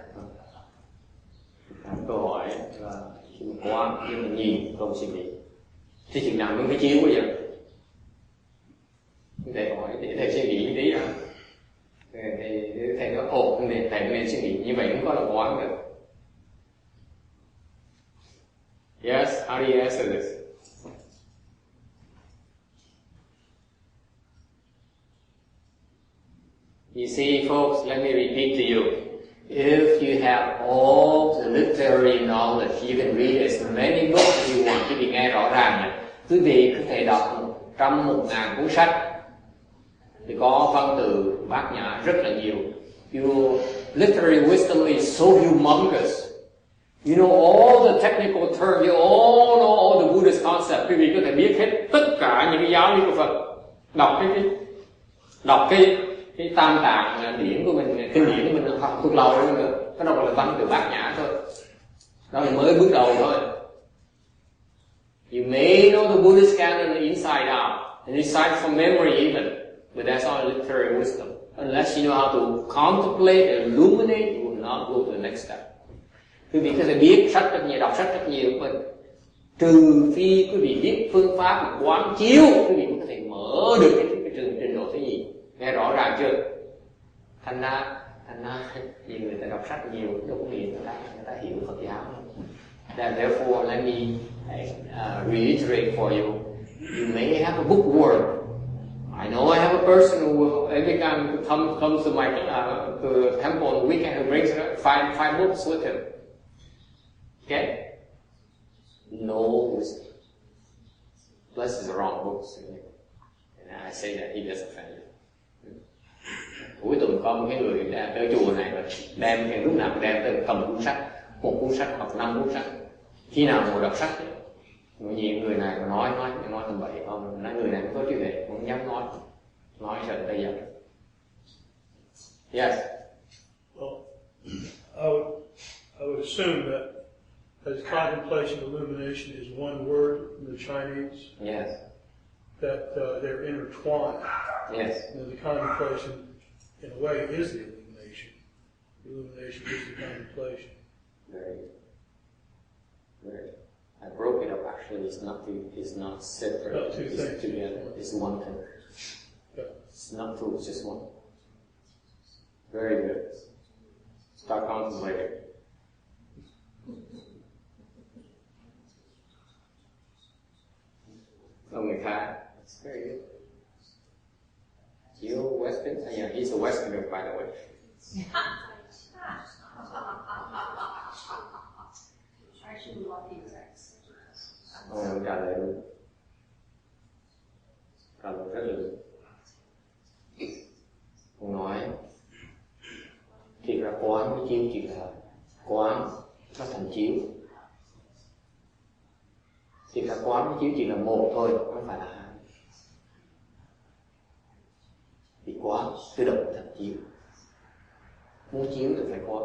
S1: Câu hỏi là khi mà quán, khi mà nhìn, không suy nghĩ, thì chừng nào mới chiếu bây giờ? Thầy hỏi để thầy suy nghĩ tí à? Thì thầy nói thầy nên suy nghĩ như vậy không có là quán được. Yes, how do you answer this? You see, folks, let me repeat to you. If you have all the literary knowledge, you can read as many books as you want. Quý vị nghe rõ ràng này, quý vị có thể đọc 100.000 cuốn sách thì có văn từ bát nhã rất là nhiều. Your literary wisdom is so humongous. You know all the technical terms, you all know all the Buddhist concepts. Quý vị có thể biết hết tất cả những cái giáo lý của Phật. Đọc cái tam tạng điển của mình, kinh điển của mình học thuộc lâu rồi nữa. Cái đó là văn từ bát nhã thôi. Đó là mới bước đầu thôi. You may know the Buddhist canon inside out, and recite from memory even, but that's all literary wisdom. Unless you know how to contemplate and illuminate, you will not go to the next step. Quý vị có thể biết sách rất nhiều, đọc sách rất nhiều của mình. Trừ phi quý vị biết phương pháp quán chiếu, quý vị mới có thể mở được cái trình độ thứ gì. Nghe rõ ràng chưa? Thành ra nhiều người ta đọc sách nhiều đâu có nghĩa người ta hiểu Phật giáo. Then therefore let me reiterate for you. You may have a bookworm. I know I have a person who every time comes to my to the temple on the weekend who brings five books with him. Okay? No wisdom. Plus it's the wrong books. And I say that he does offend you. Cuối tuần có một cái người tới chùa này rồi đem lúc nào đem tới cầm cuốn sách, một cuốn sách hoặc 5 cuốn sách. Khi nào ngồi đọc sách nhiều người này mà nói tầm bậy không, nói người này không có chữ đề, không dám nói sợ người ta giận. Yes.
S2: Well, I would assume that as contemplation, illumination is one word in the Chinese.
S1: Yes.
S2: That they're intertwined.
S1: Yes.
S2: And the contemplation, in a way, is the illumination. The illumination is the contemplation.
S1: Very good. Very good. I broke it up. Actually, it's not separate.
S2: Not two
S1: it's
S2: things.
S1: Together. It's one thing.
S2: Yeah.
S1: It's not two. It's just one. Very good. Start contemplating. Người khác. It's very good. You Western? Yeah, he's a Westerner, by the way. Ông trả lời luôn. Trả lời rất là đúng. Ông nói thì ra quán với chiếu chỉ là quán nó thành chiếu. Thì ra quán với chiếu chỉ là một thôi, không phải là hai. Thì quán tự động thành chiếu. Muốn chiếu thì phải quán.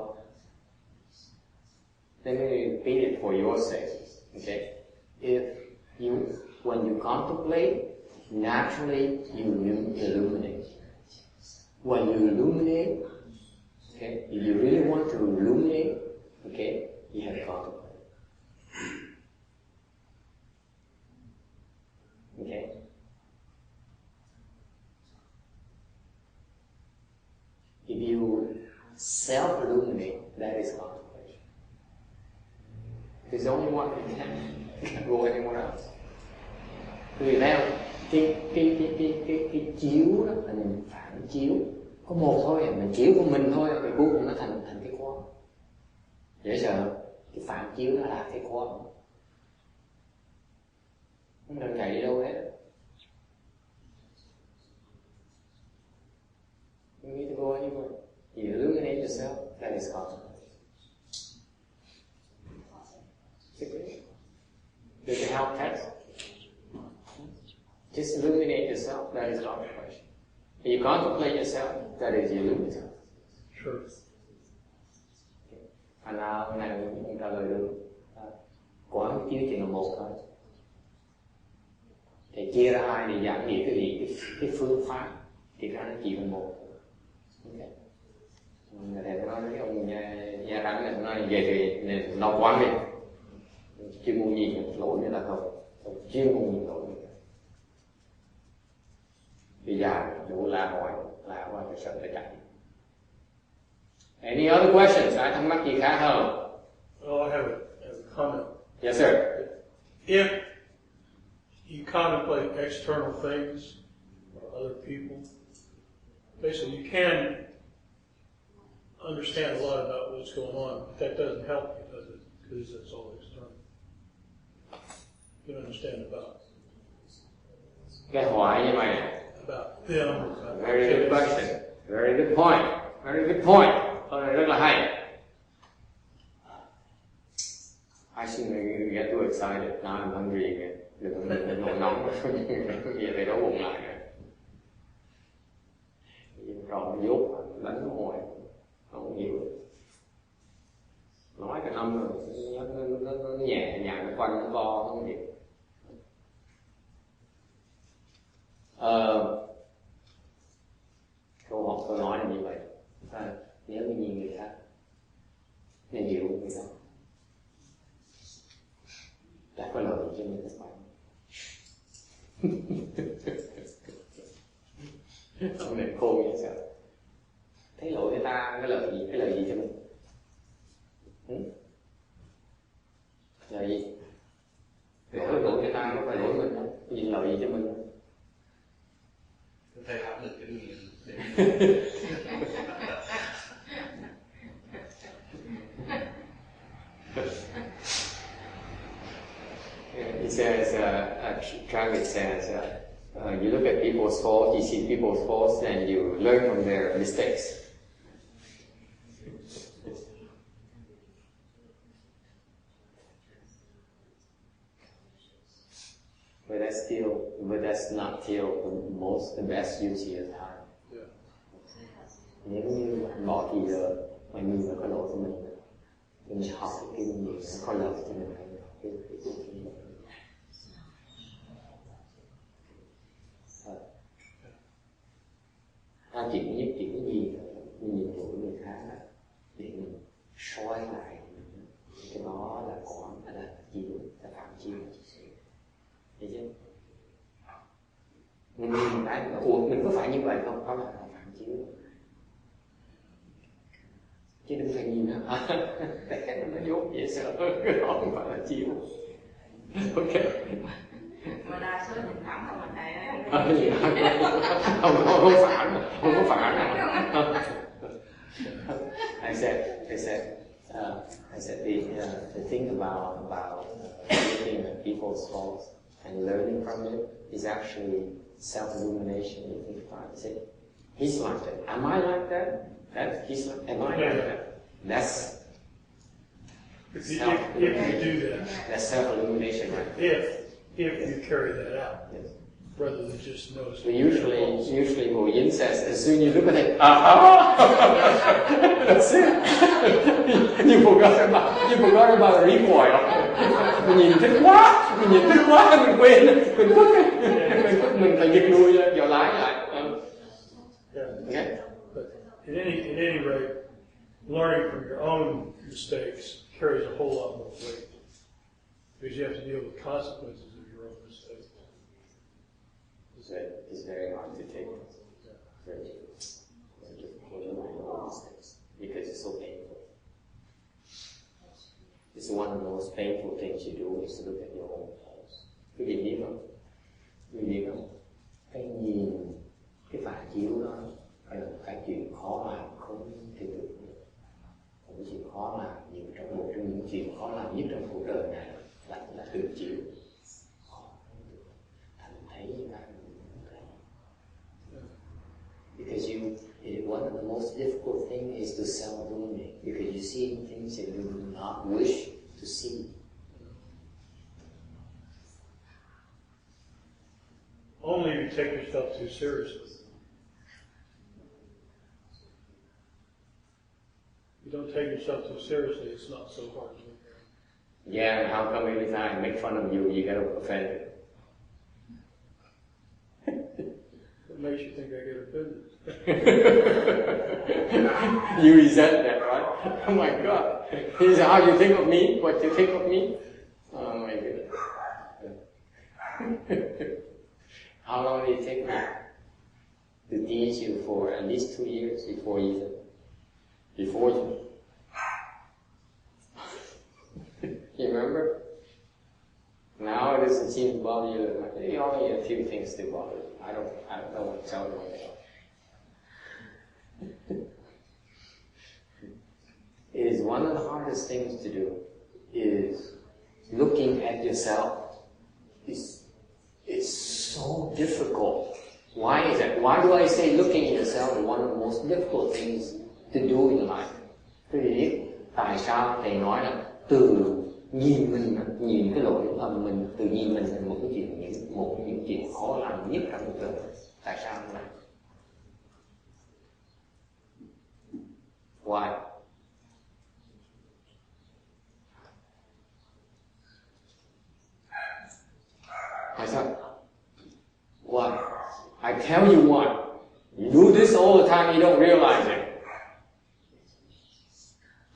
S1: Let me repeat it for your sake. Okay? When you contemplate, naturally you illuminate. When you illuminate, okay, if you really want to illuminate, okay, you have to contemplate. Okay? If you self-illuminate, that is contemplation. There's only one who can't go anywhere else. Vì theo cái chiếu đó là mình phản chiếu, có một thôi, mình chiếu của mình thôi, thì cuối cùng nó thành cái quán. Dễ sợ, cái phản chiếu đó là cái quán. Không cần chạy đi đâu hết. You need to go anywhere. You illuminate yourself, that is contemplation. Does it help text? Just illuminate yourself, that is contemplation. If you contemplate yourself, that is illumination.
S2: Sure.
S1: Thành ra hôm nay mình trả lời được. Quán chiếu chỉ là một thôi. Thì chia ra hai để giảng nghĩa cái gì, cái phương pháp thì ra nó chỉ là một. Okay. Thầy nói với ông nhà rắn này nói về thì nó quán đi. Chuyên môn gì lỗi như là không. Chuyên môn gì lỗi như là. Bây giờ đủ la hỏi thì sợ nó chạy. Any other questions? Ai thắc mắc gì khác không?
S2: Oh, I have a comment.
S1: Yes, sir.
S2: If you contemplate external things or other people, basically you can understand a lot about what's going on, but that doesn't help you, does it? Because it's all external. You can understand about
S1: Cái hỏi như vậy này.
S2: them, about
S1: Very good
S2: kids.
S1: question. Very good point. Very good point. Câu này rất là hay. I shouldn't get too excited. Now I'm hungry again. Đừng nổi nóng. Bây giờ phải đói bụng lại nữa. Rồi dốt, đánh hồi. Không hiểu. Nói cả năm rồi, nó nhẹ nhàng, nó quanh, nó vo, không hiểu. Câu nói là như vậy. Nếu như nhìn người khác nên hiểu người đó, đã có lời cho mình các bạn. Ông này cô vậy sao? Thấy lỗi người ta cái lời gì cho mình? Lời gì? Lỗi người ta có phải lỗi mình không? Nhìn lời gì cho mình?
S3: Thầy áp lực cho mình.
S1: It says, Travis says, you look at people's faults, you see people's faults, and you learn from their mistakes. But that's not still the best use of your time.
S2: Yeah.
S1: Nếu như bỏ thì giờ mình nhìn vào cái lỗi của mình học cái kinh nghiệm, nó có lợi cho mình hay cái kinh nghiệm. Chuyện nhất chuyện cái gì mình nhìn lỗi người khác để mình soi lại cái đó là quán là chiếu là phạm chiếu. Thấy chưa? Mình nhìn cái mình có phải như vậy không? Đó là phạm chiếu. Chứ đừng phải nhìn nó nó dốt dễ sợ, cái đó không phải là chiếu. Ok.
S4: Mà đa số nhìn thẳng không mình thầy ấy.
S1: Không có phản I said the thing about looking at people's faults and learning from it is actually self-illumination. You think about it. See, he's like that. Am I like that? Am I like that? That's
S2: If you do that.
S1: That's self-illumination, right?
S2: If you carry that out.
S1: Yes.
S2: Rather than just notice.
S1: But usually Wu Yin says, as soon as you look at it, that's it. You forgot about the recoil. Mình nhìn thích quá, mình quên, mình phải giật đuôi vào lái lại. Okay.
S2: But at any rate, learning from your own mistakes carries a whole lot more weight because you have to deal with the consequences of your own mistakes.
S1: It's very hard to take. Very because it's so painful. It's one of the most painful things you do is to look at your own faults. Quý vị biết không? Cái nhìn, cái phản chiếu đó là một cái chuyện khó làm không thể được. Một cái chuyện khó làm nhiều một trong những chuyện khó làm nhất trong cuộc đời này là tự chiếu. Thành thấy như vậy. Because one of the most difficult things is to self-illuminate, because you see things that you do not wish to see.
S2: Only if you take yourself too seriously. If you don't take yourself too seriously, it's not so hard to look at.
S1: Yeah, and how come every time I make fun of you, you get offended?
S2: What makes you think I get offended?
S1: You resent that, right? Oh my God. This is how you think of me? What you think of me? Oh my goodness. How long did it take me to teach you for? At least 2 years before you before you. You remember? Now it doesn't seem to bother you. Maybe only a few things still bother you. I don't know what to tell you right now. It is one of the hardest things to do, is looking at yourself. It's so difficult. Why is that? Why do I say looking at yourself is one of the most difficult things to do in life? Thế thì tại sao thầy nói là từ nhìn mình, nhìn cái lỗi lầm mình, từ nhìn mình là một trong những chuyện khó làm nhất trong cuộc đời. Tại sao như vậy? Why? Tại sao? Why? I tell you why. You do this all the time, you don't realize it.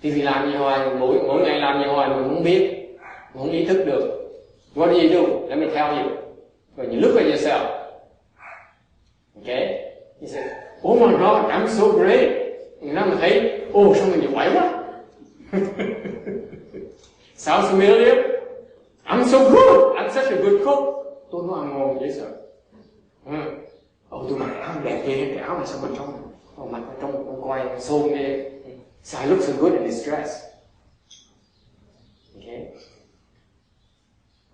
S1: Thì vì làm gì hoài, mỗi ngày làm gì hoài mình không biết, không ý thức được. What do you do? Let me tell you. When you look at yourself, okay? You say, oh my God, I'm so great. Năm mình thấy, sao mình giỏi quá. Sounds familiar? I'm so good. I'm such a good cook. Tôi nói ăn ngon dễ sợ. Tôi mặc áo đẹp ghê, cái áo này sao mà mặc trong coi xôn ghê. So I look so good in this dress. Okay?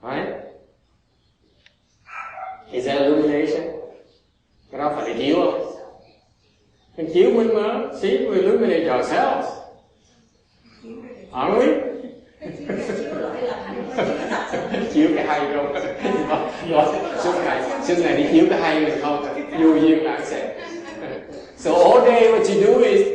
S1: Right? Is that illumination? Cái đó phải là chiếu không? Mình chiếu mình mà. See, we illuminate ourselves. Aren't we? Chiếu cái hay không? Suốt ngày đi chiếu cái hay mình không? Vô duyên lại sẽ. So all day what you do is,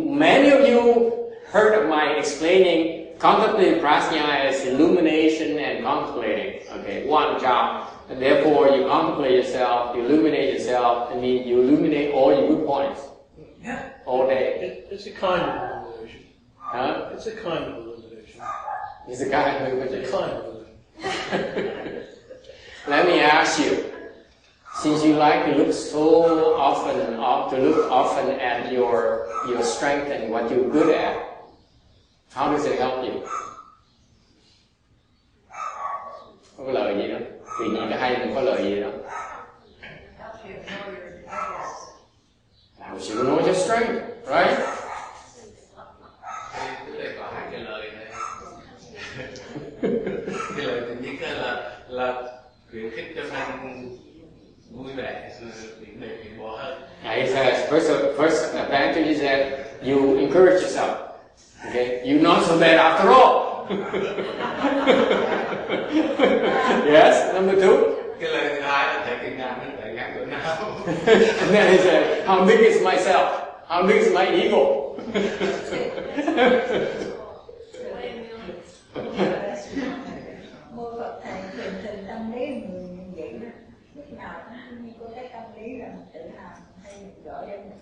S1: many of you heard of my explaining contemplative prajna as illumination and contemplating. Okay, one job. And therefore you contemplate yourself, you illuminate yourself, and you illuminate all your good points. All day.
S2: It's a kind of illumination.
S1: Huh?
S2: It's a kind of illumination.
S1: It's a kind of illumination.
S2: It's a kind of illumination.
S1: Let me ask you, since you like to look so often at your strength and what you're good at, how does it help you? Có lời gì đó? Vì nhìn cái hay mình có lời gì đó? Helps you know your strength, right?
S3: Đây có hai cái lời này. Cái lời thứ nhất là khuyến khích cho mình vui vẻ, để bỏ hơn.
S1: He says, first advantage is that you encourage yourself. Okay, you're not so bad after all. Yes, number two.
S3: Cái lời thứ hai là thấy cái ngàn nó tại ngàn bữa nào.
S1: And then he said, how big is myself? How big is my ego?
S5: Mô Phật thầy thường tâm lý người vậy đó, lúc nào cũng có cái tâm lý là mình tự hào hay mình giỏi để mình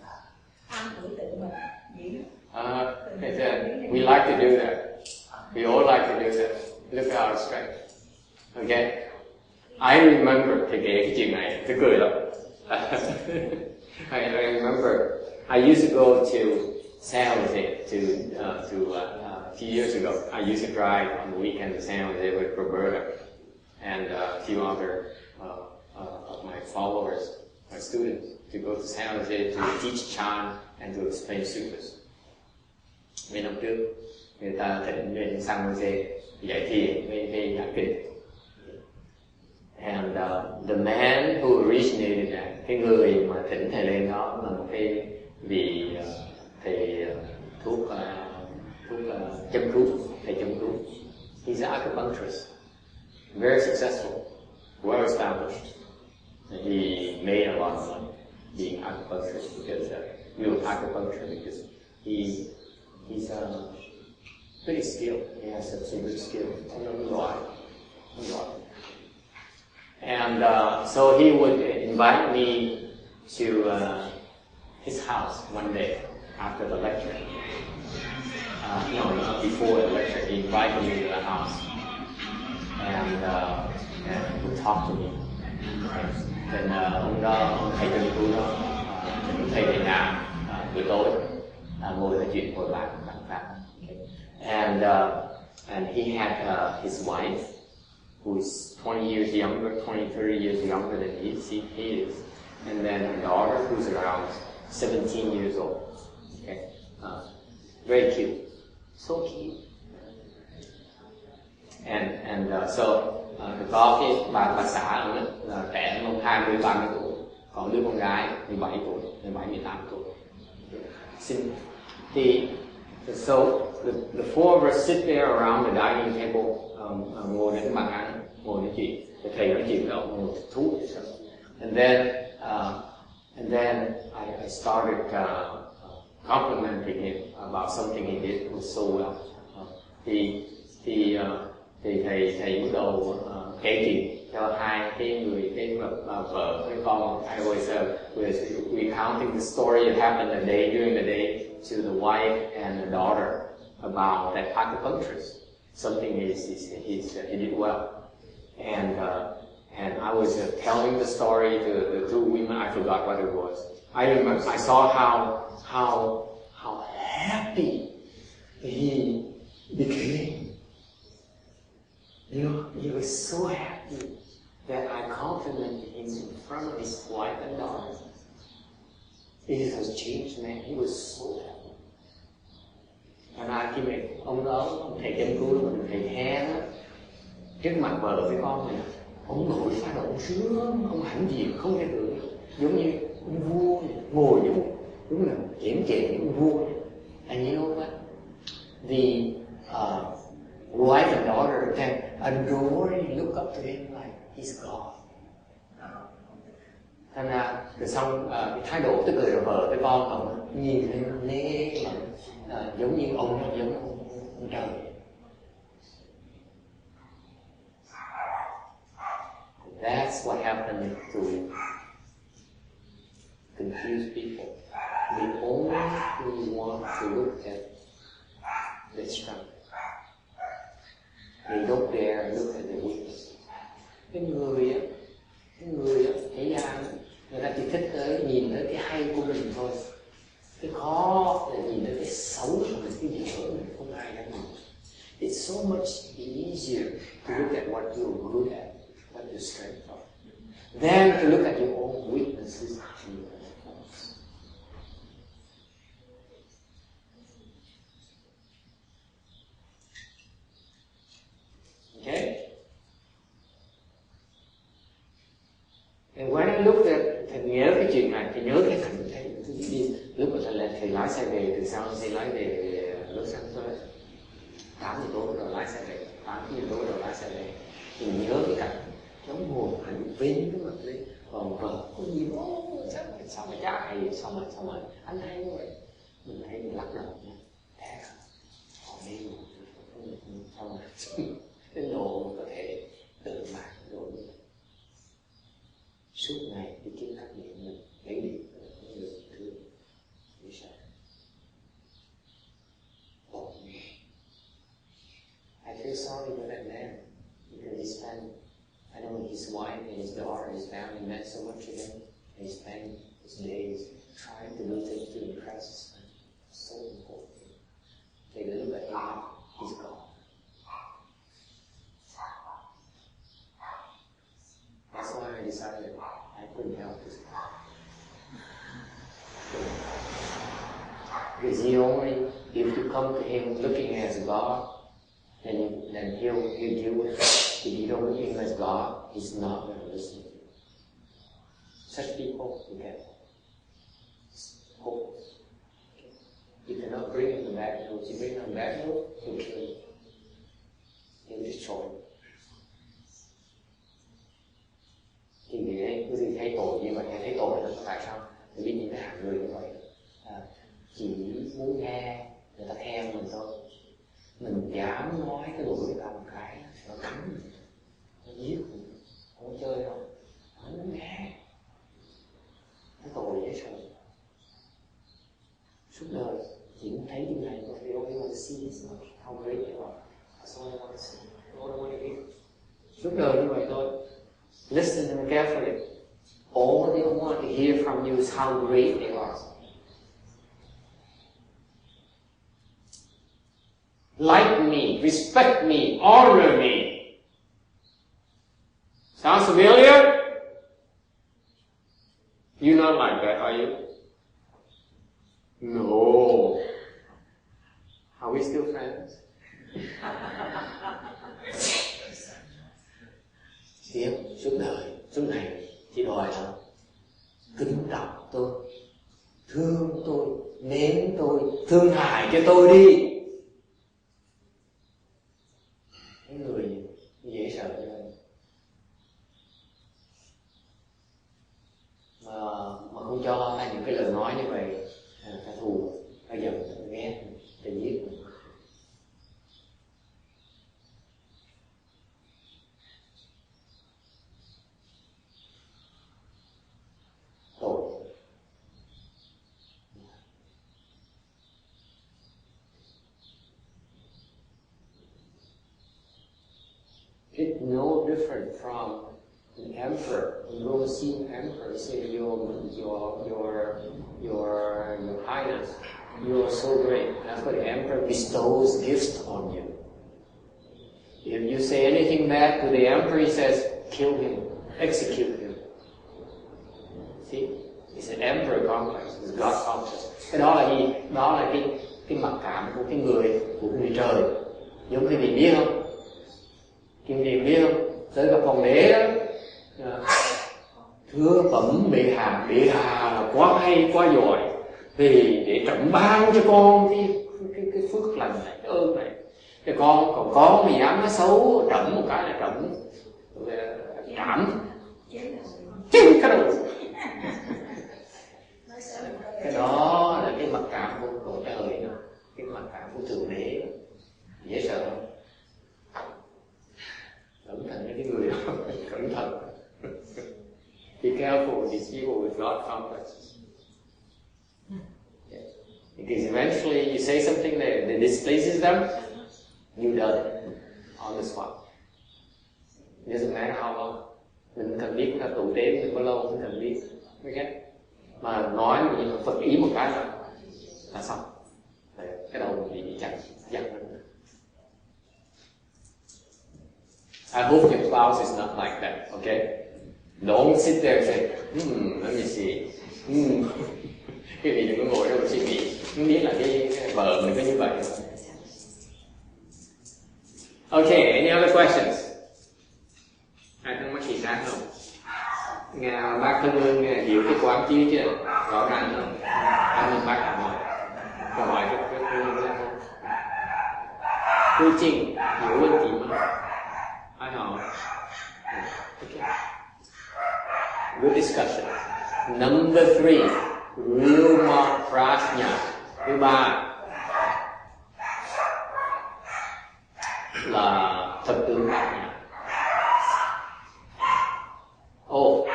S5: an ủi tự mình vậy đó.
S1: He said, we like to do that. We all like to do that. Look at our strength. Okay? I remember, thì kể cái chuyện này, tôi cười lắm. I remember, I used to go to San Jose a few years ago. I used to drive on the weekend to San Jose with Roberta and a few other of my followers, my students, to go to San Jose to teach Chan and to explain sutras. Mấy năm trước, người ta thỉnh đến San Jose dạy thiền với giảng kinh. And the man who originated that, cái người mà thỉnh thầy lên đó là một cái vị thầy thuốc châm cứu, thầy châm cứu. He's an acupuncturist, very successful, well established. And he made a lot of money being acupuncturist because he's pretty skilled. He has some good skills. And so he would invite me to his house one day after the lecture. No, not before the lecture. He invited me to the house and would talk to me. Then ông thầy trần cứu đó thầy về nhà buổi tối ngồi nói chuyện với bạn Pháp. And he had his wife, who is 20 years younger, 20, 30 years younger than he is. And then her daughter, who's around 17 years old. Okay, very cute, so cute. And so có cái bà xã nữa là trẻ hơn 20-30 tuổi, còn đứa con gái 17 tuổi, 17-18 tuổi. So the four of us sit there around the dining table, ngồi đến cái bàn ăn, ngồi nói chuyện. Thầy nói chuyện với ông ngồi thú vậy sao? And then I started complimenting him about something he did was so well. Thì thầy bắt đầu kể chuyện cho hai cái người, cái vợ với con. I was recounting the story that happened during the day to the wife and the daughter about that acupuncturist. Something he did well. And I was telling the story to the two women. I forgot what it was. I remember I saw how happy he became. You know, he was so happy that I complimented him in front of his wife and daughter. He has changed, man. He was so happy. And khi mà ông thầy chăm cứu mình, thầy Hen á, trước mặt vợ với con mình, ông ngồi phát động sướng, ông hãnh diện không thể tưởng, giống như ông vua ngồi đúng là hiển kiện ông vua. And you know what? The wife and daughter can adore and look up to him like he's God. Thành ra rồi xong cái thái độ tức là vợ với con ông nhìn lên giống như ông trời. That's what happened to confused people. They only want to look at the strength. They don't dare look at the weakness. Cái người thấy ra người ta chỉ thích nhìn tới cái hay của mình thôi. Cái khó là nhìn tới cái xấu của mình, cái dở mình, không ai dám nhìn. It's so much easier to look at what you're good at, what your strengths are, than to look at your own weaknesses and your own faults. Okay? And when I looked at, thầy nhớ cái chuyện này, thầy nhớ cái cảnh thầy đi lúc mà thầy lái xe về từ sau, thầy lái về Los Angeles 8 giờ tối rồi lái xe về, 8 giờ tối rồi lái xe về, thì nhớ cái cảnh giống ngồi hạnh vinh cái mặt lên, còn vợ có gì đó sao mà cha hay, sao mà anh hay như vậy, mình thấy mình lắc đầu nha, thế họ đi sao mà cái độ có thể tự mạng rồi suốt ngày đi kiếm các niệm mình lấy đi người thương vì sao I feel sorry for that man because he spent, I know his wife and his daughter, his family meant so much to him, and he spent his days trying to do things to impress his friend. So important. Take a look at him, he's gone. That's why I decided I couldn't help this guy. Because if you come to him looking as God, then he'll deal with it. If you don't look at him as God, he's not going to listen to you. Such people, you get hopeless. You cannot bring him the bad news. You bring him the bad news, he'll kill you. He'll destroy you. Thì quý vị thấy tội như vậy, thấy tội lắm. Tại sao? Bởi vì những cái hạng người như vậy chỉ muốn nghe người ta khen mình thôi. Mình dám nói cái lỗi người ta một cái nó cắn mình, nó giết mình, không chơi đâu, không muốn nghe. Cái tội dễ sợ. Suốt đời chỉ muốn thấy điều này thôi. They only want to see this much, how great they are. That's all I want to see. All I want to hear. Suốt đời như vậy thôi. Listen to them carefully. All they want to hear from you is how great they are. like me, respect me, honor me. Sounds familiar? You're not like that, are you? No. Are we still friends? Tiếp suốt đời, suốt ngày chỉ đòi là kính trọng tôi, thương tôi, mến tôi, thương hại cho tôi đi. Cái người dễ sợ cho anh. Mà không cho ta những cái lời nói như vậy, ta thù, ta giận, ta ghét, ta giết. It's no different from an emperor. You go see an emperor, say your highness, you are so great. That's what the emperor bestows gifts on you. If you say anything bad to the emperor, he says, kill him, execute him. See, it's an emperor complex, it's God complex. Cái đó là gì? Đó là cái mặc cảm của cái người trời. Giống cái gì biết không? Kim Điền biết không? Tới gặp hoàng đế đó, thưa bẩm bệ hạ là quá hay, quá giỏi, vì để trẫm ban cho con cái phước lành này, cái ơn này. Cái còn con mà dám nói xấu trẫm một cái là trẫm trảm chứ cái đầu. Cái đó là cái mặc cảm của trời đó, cái mặc cảm của thượng đế, dễ sợ không? Cẩn thận với cái người đó, cẩn thận. Be careful with these people with God complexes. Yeah. Because eventually you say something that displeases them, you done it on the spot. It doesn't matter how long. Mình cần biết là tụ tế mình có lâu, mình cần biết. Okay? Mà nói mình phật ý một cái là xong. Cái đầu mình bị chặt giật. I hope your spouse is not like that, okay? Don't sit there and say, let me see. Quý vị đừng có ngồi đó và suy nghĩ, không biết là cái vợ mình có như vậy. Okay, any other questions? Ai thắc mắc gì khác không? Nghe bác Thân Hương hiểu cái quán chiếu chưa? Rõ ràng không? Cảm ơn bác đã hỏi. Câu hỏi rất không? Cô Trinh hiểu vấn gì mà? Ai hỏi? Okay. Good discussion. Number 3, real mark prajna. Thứ ba là thật tướng bát nhã. Oh,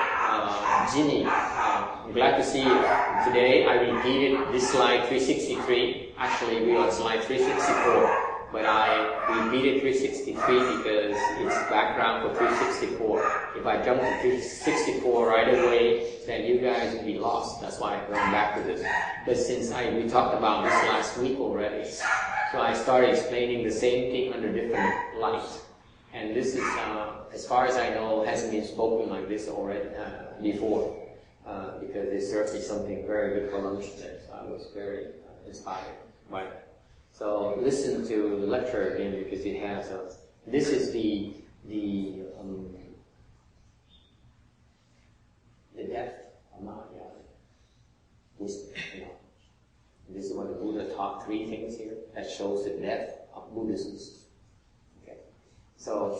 S1: Ginny, I'm glad to see you. Today I repeated this slide 363. Actually, we are on slide 364, but I repeated 363 because it's background for 364. If I jump to 364 right away, then you guys will be lost. That's why I'm going back to this. But since we talked about this last week already, so I started explaining the same thing under different light. And this is, as far as I know, hasn't been spoken like this already before, because it's certainly something very good for lunch today. So I was very inspired by it. So listen to the lecture again because it has this is the depth of Mahayana wisdom. This is what the Buddha taught 3 things here that shows the depth of Buddhism. Okay. So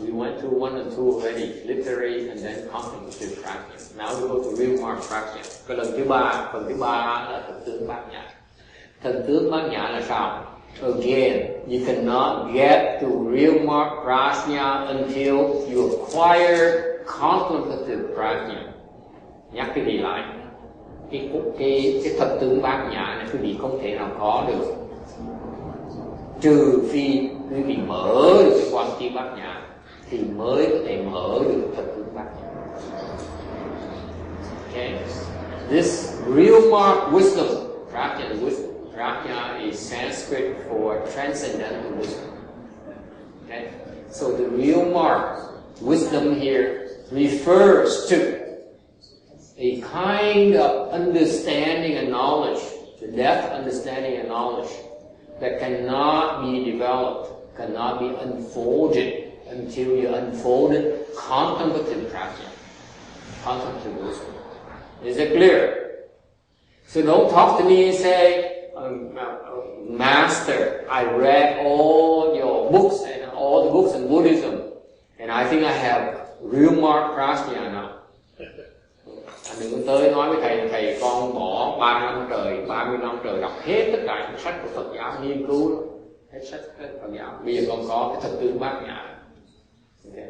S1: we went through 1 and 2 already, literary and then contemplative practice. Now we go to real mark practice. Cái lần thứ 3, phần thứ 3 là thần tướng bát nhã. Thần tướng bát nhã là sao? Again, you cannot get to real mark prajna until you acquire contemplative prajna. Nhắc cái gì lại? Cái thật tướng bát nhã này quý vị không thể nào có được, trừ phi quý vị mở được cái quan chi bát nhã thì mới có thể mở được thật tướng bát nhã. Okay, this real mark wisdom, prajna is wisdom. Prajna is Sanskrit for transcendental wisdom. Okay? So the real mark, wisdom here, refers to a kind of understanding and knowledge, the depth understanding and knowledge that cannot be developed, cannot be unfolded until you unfolded contemplative practice, contemplative wisdom. Is it clear? So don't talk to me and say, Master, I read all your books and all the books in Buddhism, and I think I have real mark prajna now. Đừng có tới nói với thầy con bỏ 30 năm trời đọc hết tất cả những sách của Phật giáo, nghiên cứu hết sách Phật giáo. Bây giờ con có cái thực tướng bát nhã. Okay.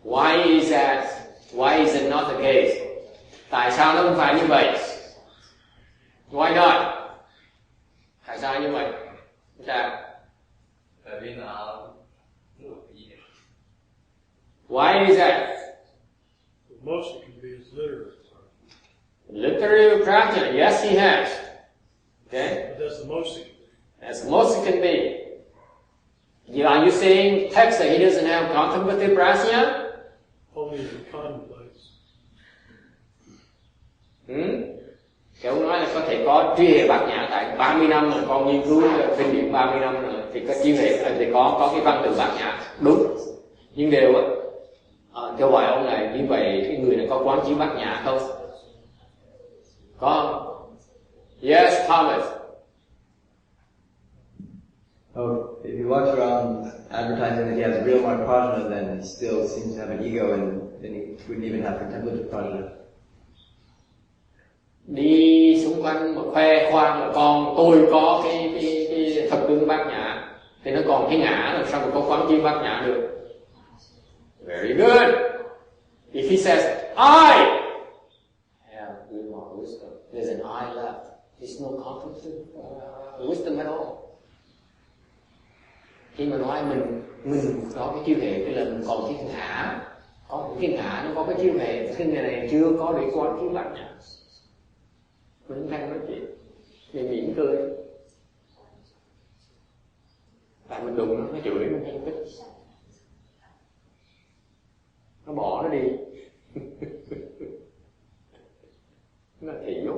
S1: Why is that? Why is it not the case? Tại sao nó không phải như vậy? Why not? Tại sao như vậy?
S3: Tại vì nó
S1: Why is that?
S2: Most it can be is literary.
S1: Literary practice, yes he has. Okay?
S2: But that's the most it can be.
S1: That's the most it can be. Are you saying text that he doesn't have contemplative prajna?
S2: Only if he contemplates.
S1: Thì ông nói là có thể có tri hệ bát nhã, tại 30 năm mà con nghiên cứu kinh điển 30 năm rồi thì có tri hệ, thì có cái văn tự bát nhã. Đúng. Nhưng đều á, theo hỏi ông này, như vậy cái người này có quán chiếu bát nhã không? Có. Yes, Thomas.
S7: Oh, if he walks around advertising that he has real mark prajna, then he still seems to have an ego, and then he wouldn't even have contemplative prajna.
S1: Đi xung quanh mà khoe khoang là tôi có cái thực tướng bát nhã, thì nó còn cái ngã làm sao mà có quán chiếu bát nhã được? Very good. If he says, I have real mark wisdom, there's an I left. There's no contemplative wisdom at all. Khi mà nói mình có cái chiêu hệ, tức là mình còn cái ngã, có cái ngã nó có cái chiêu hệ, cái người này chưa có để quán chiếu bát nhã. Mình đang nói chuyện, mình mỉm cười, tại mình đụng nó chửi mình không thích, nó bỏ nó đi. Nó là thị dốt.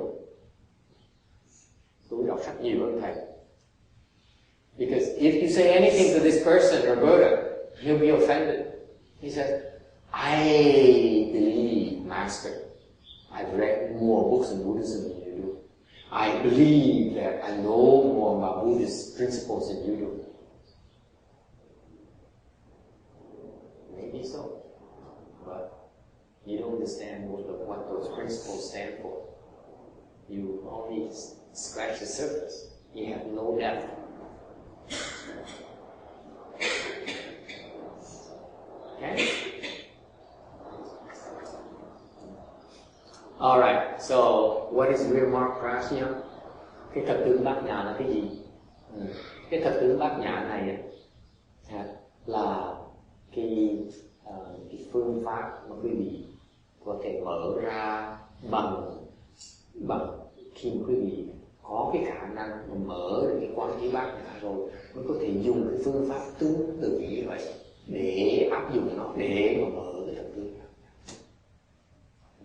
S1: Tôi đọc sách nhiều hơn thầy. Because if you say anything to this person or Buddha, he'll be offended. He says, I believe, Master, I've read more books in Buddhism than you do. I believe that I know more about Buddhist principles than you do. Maybe so. But you don't understand what those principles stand for. You only scratch the surface. You have no depth. Okay? Alright, so what is real mark prajna? Cái thật tướng bát nhã là cái gì? Cái thật tướng bát nhã này là cái phương pháp mà quý vị có thể mở ra bằng khi mà quý vị có cái khả năng mở được cái quán chiếu bát nhã rồi, mới có thể dùng cái phương pháp tương tự như vậy để áp dụng nó để mà mở cái thật tướng.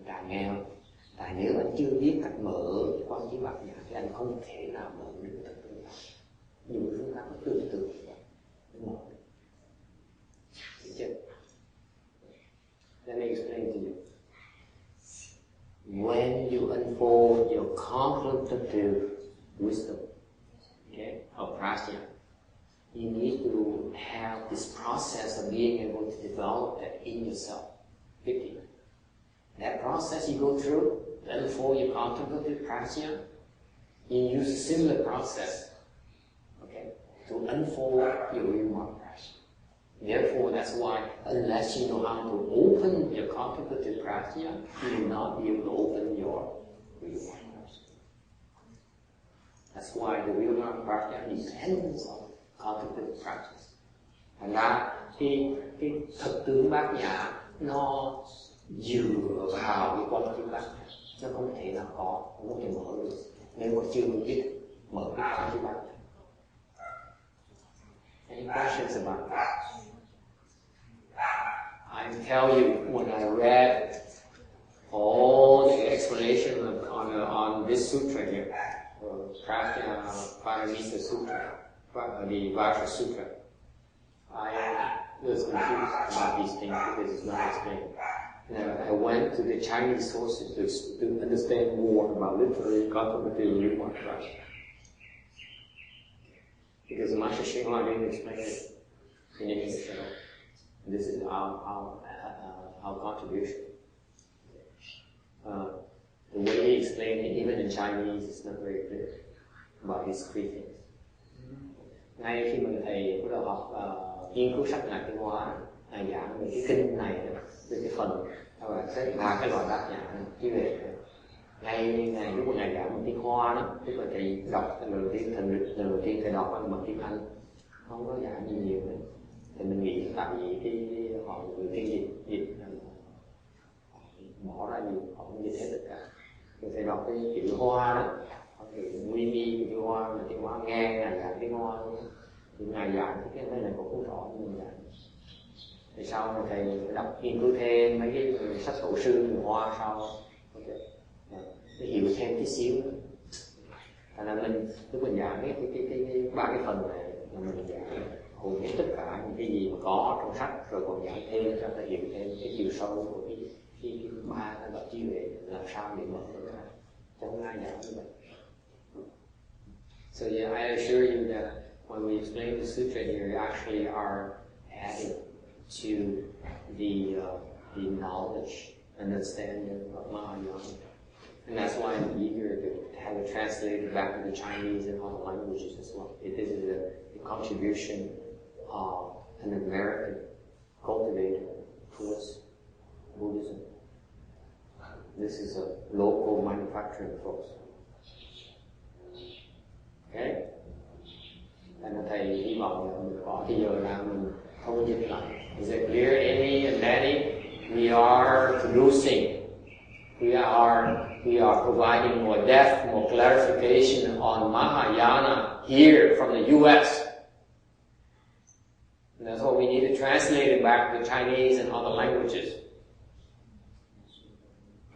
S1: Bạn nghe không? Tại nếu anh chưa biết cách mở cái quán chiếu bát nhã thì anh không thể nào mở được cái thật tướng. Dùng phương pháp nó tương tự như vậy để mở được. Hiểu chưa? Let me explain to you. When you unfold your contemplative wisdom, okay, of prajna, you need to have this process of being able to develop that in yourself. That process you go through to unfold your contemplative prajna, you use a similar process, okay, to unfold your real mark prajna. Therefore, that's why unless you know how to open your contemplative prajna, you will not be able to open your real mark prajna. That's why the real mark prajna depends on contemplative practice. Thành ra cái thực tướng bát nhã nó dựa vào cái quán chiếu bát nhã, nó không thể nào có, không thể mở được nếu mà chưa biết mở cái quán chiếu bát nhã. Any questions about that? I tell you, when I read all the explanation on this sutra here, Vietnamese Sutra, the Vajra Sutra, I was confused about these things because it's not explained. And I went to the Chinese sources to understand more about literary contemplative remark. Because Master Shinghua didn't explain it in English at all. This is our contribution. The way he explained it, even in Chinese, is not very clear about his three things. Ngay khi mà thầy bắt đầu học nghiên cứu sách Ngài Tiến Hóa, Ngài giảng về cái kinh này, về cái phần ba cái loại bát nhã như vậy. Ngay lúc mà Ngài giảng bằng tiếng Hoa đó, tức là thầy đọc lần đầu tiên thầy đọc bằng tiếng Anh, không có giảng gì nhiều nữa. Thì mình nghĩ tại vì cái họ người phiên dịch bỏ ra nhiều, họ không dịch hết tất cả. Thì thầy đọc cái chữ Hoa đó, chữ nguy mi của chữ Hoa mà tiếng Hoa nghe Ngài giảng tiếng Hoa luôn. Thì Ngài giảng cái này cũng không rõ như mình giảng. Thì sau này thầy đọc nghiên cứu thêm mấy cái sách tổ sư người Hoa sau, để hiểu thêm tí xíu nữa. Thành ra mình lúc mình giảng cái ba cái phần này là mình giảng hầu hết tất cả những cái gì mà có trong sách, rồi còn giảng thêm cho ta hiểu thêm cái chiều sâu của cái ba cái loại trí huệ làm sao để mở ra, chẳng ai giảng như vậy. So yeah, I assure you that when we explain the sutra here, we actually are adding to the knowledge and understanding of Mahayana. And that's why I'm eager to have it translated back into Chinese and other languages as well. This is a contribution of an American cultivator towards Buddhism. This is a local manufacturing force. Okay? And thầy hy vọng là mình có thì giờ là mình thông dịch lại. Is it clear, Amy and Danny? We are producing. We are providing more depth, more clarification on Mahayana here from the U.S. And that's what we need to translate it back to Chinese and other languages.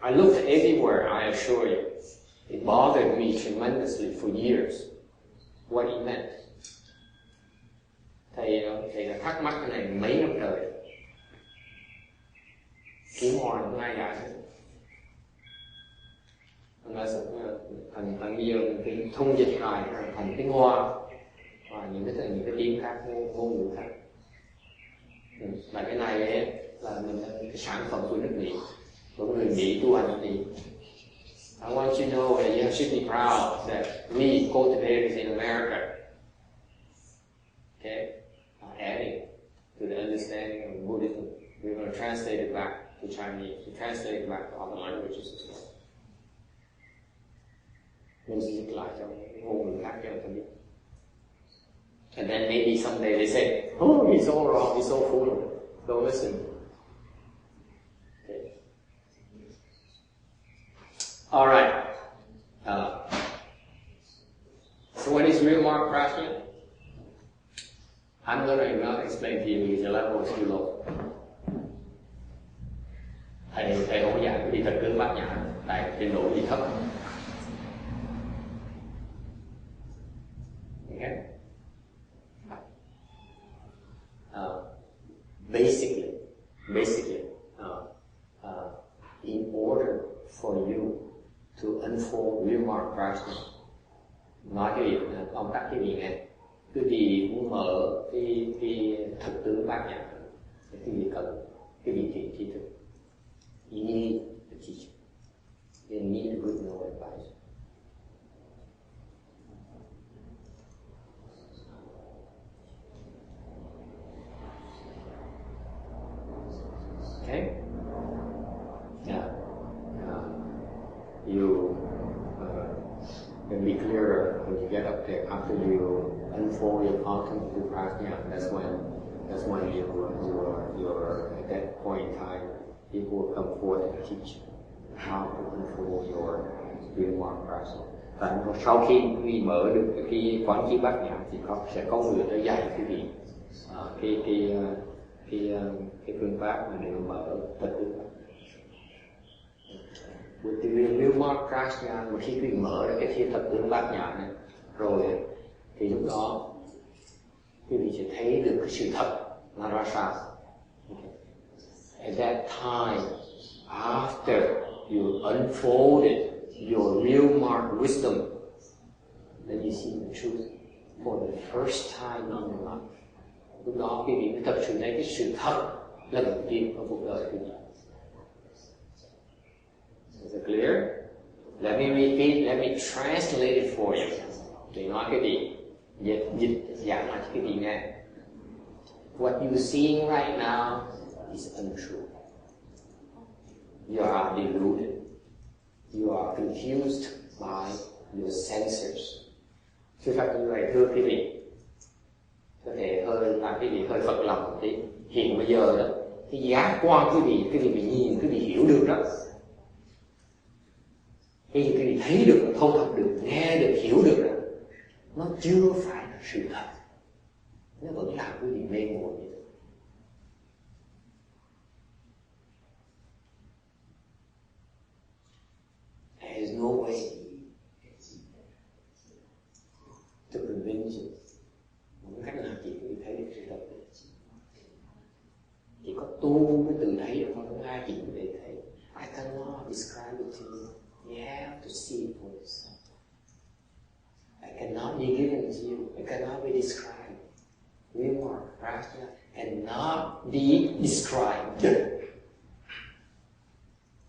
S1: I looked everywhere, I assure you. It bothered me tremendously for years what he meant. Thầy đã thắc mắc cái này mấy năm trời. Kiếm hoài không ai giải hết. Thành bây giờ mình thông dịch lại thành tiếng Hoa và những cái tiếng khác, ngôn ngữ khác. Và cái này ấy, là mình cái sản phẩm của nước Mỹ, của người Mỹ tu hành Mỹ. I want you to know that you should be proud that we cultivators in America, okay, are adding to the understanding of Buddhism. We're going to translate it back to Chinese, to translate it back to other languages as well. Mình sẽ dịch lại cho ngôn ngữ khác cho người ta biết. And then maybe someday they say, oh, he's all wrong, he's so full of it. Don't listen. Okay. All right. So what is real mark prajna? I'm going to not explain to you because the level is too low. Thầy không có dạy đi thật cứ bát nhã, tại trình độ gì thấp. Okay. Basically, in order for you to unfold real mark practice, nói cái việc ông tắt cái gì nghe, cái gì cũng mở cái thực tướng bát nhã, cái gì cần cái vị trí tri thức, you need a teacher, you need a good know advisor. Okay? Yeah. You can be clearer when you get up there after you unfold your contemplative prajna. That's when you're at that point in time, people will come forth and teach how to unfold your real mark prajna. Và sau khi quý vị mở được cái quán chiếu bát nhã thì sẽ có người tới dạy quý vị cái phương pháp mà để mở thật tướng. With the real mark prajna, một khi quý vị mở ra cái thiên thật tướng bát nhã này rồi thì lúc đó quý vị sẽ thấy được cái sự thật là ra sao. At that time, after you unfolded your real mark wisdom, then you see the truth for the first time in your life. Lúc đó quý vị mới thật sự thấy cái sự thật lần đầu tiên trong cuộc đời quý vị. Is it clear? Let me repeat, let me translate it for you. Để nói cái gì? Dịch giảng lại cho cái gì nghe. What you're seeing right now is untrue. You are deluded. You are confused by your senses. Sư Phật như vậy thưa quý vị, có thể hơi làm quý vị hơi phật lòng một tí. Hiện bây giờ đó, cái giác quan quý vị bị nhìn, quý vị hiểu được đó. Cái gì quý vị thấy được, thâu thập được, nghe được, hiểu được đó, nó chưa phải là sự thật. Nó vẫn làm quý vị mê muội như thế. There is no way to convince you. Không có cách nào chỉ quý vị thấy được sự thật. Chỉ có tu mới tự thấy được, không ai chỉ có thể thấy. I cannot describe it to you. You have to see it for yourself. I cannot be given to you. I cannot be described. Real mark prajna cannot be described.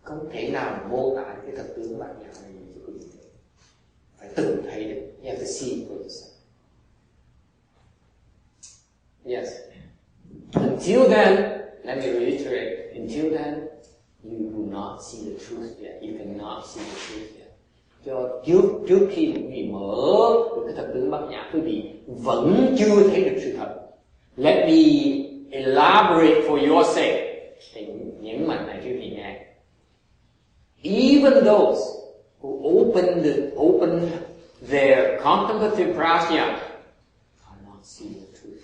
S1: Không thể nào mô tả cái thật tướng bát nhã này cho quý vị. Phải tự thấy được. You have to see it for yourself. Yes. Until then, let me reiterate. Until then, you do not see the truth yet. You cannot see the truth yet. Cho trước khi quý vị mở được cái thật tướng bát nhã, quý vị vẫn chưa thấy được sự thật. Let me elaborate for your sake. Thì những mạnh này quý vị nghe. Even those who opened their contemplative prajna are not seeing the truth.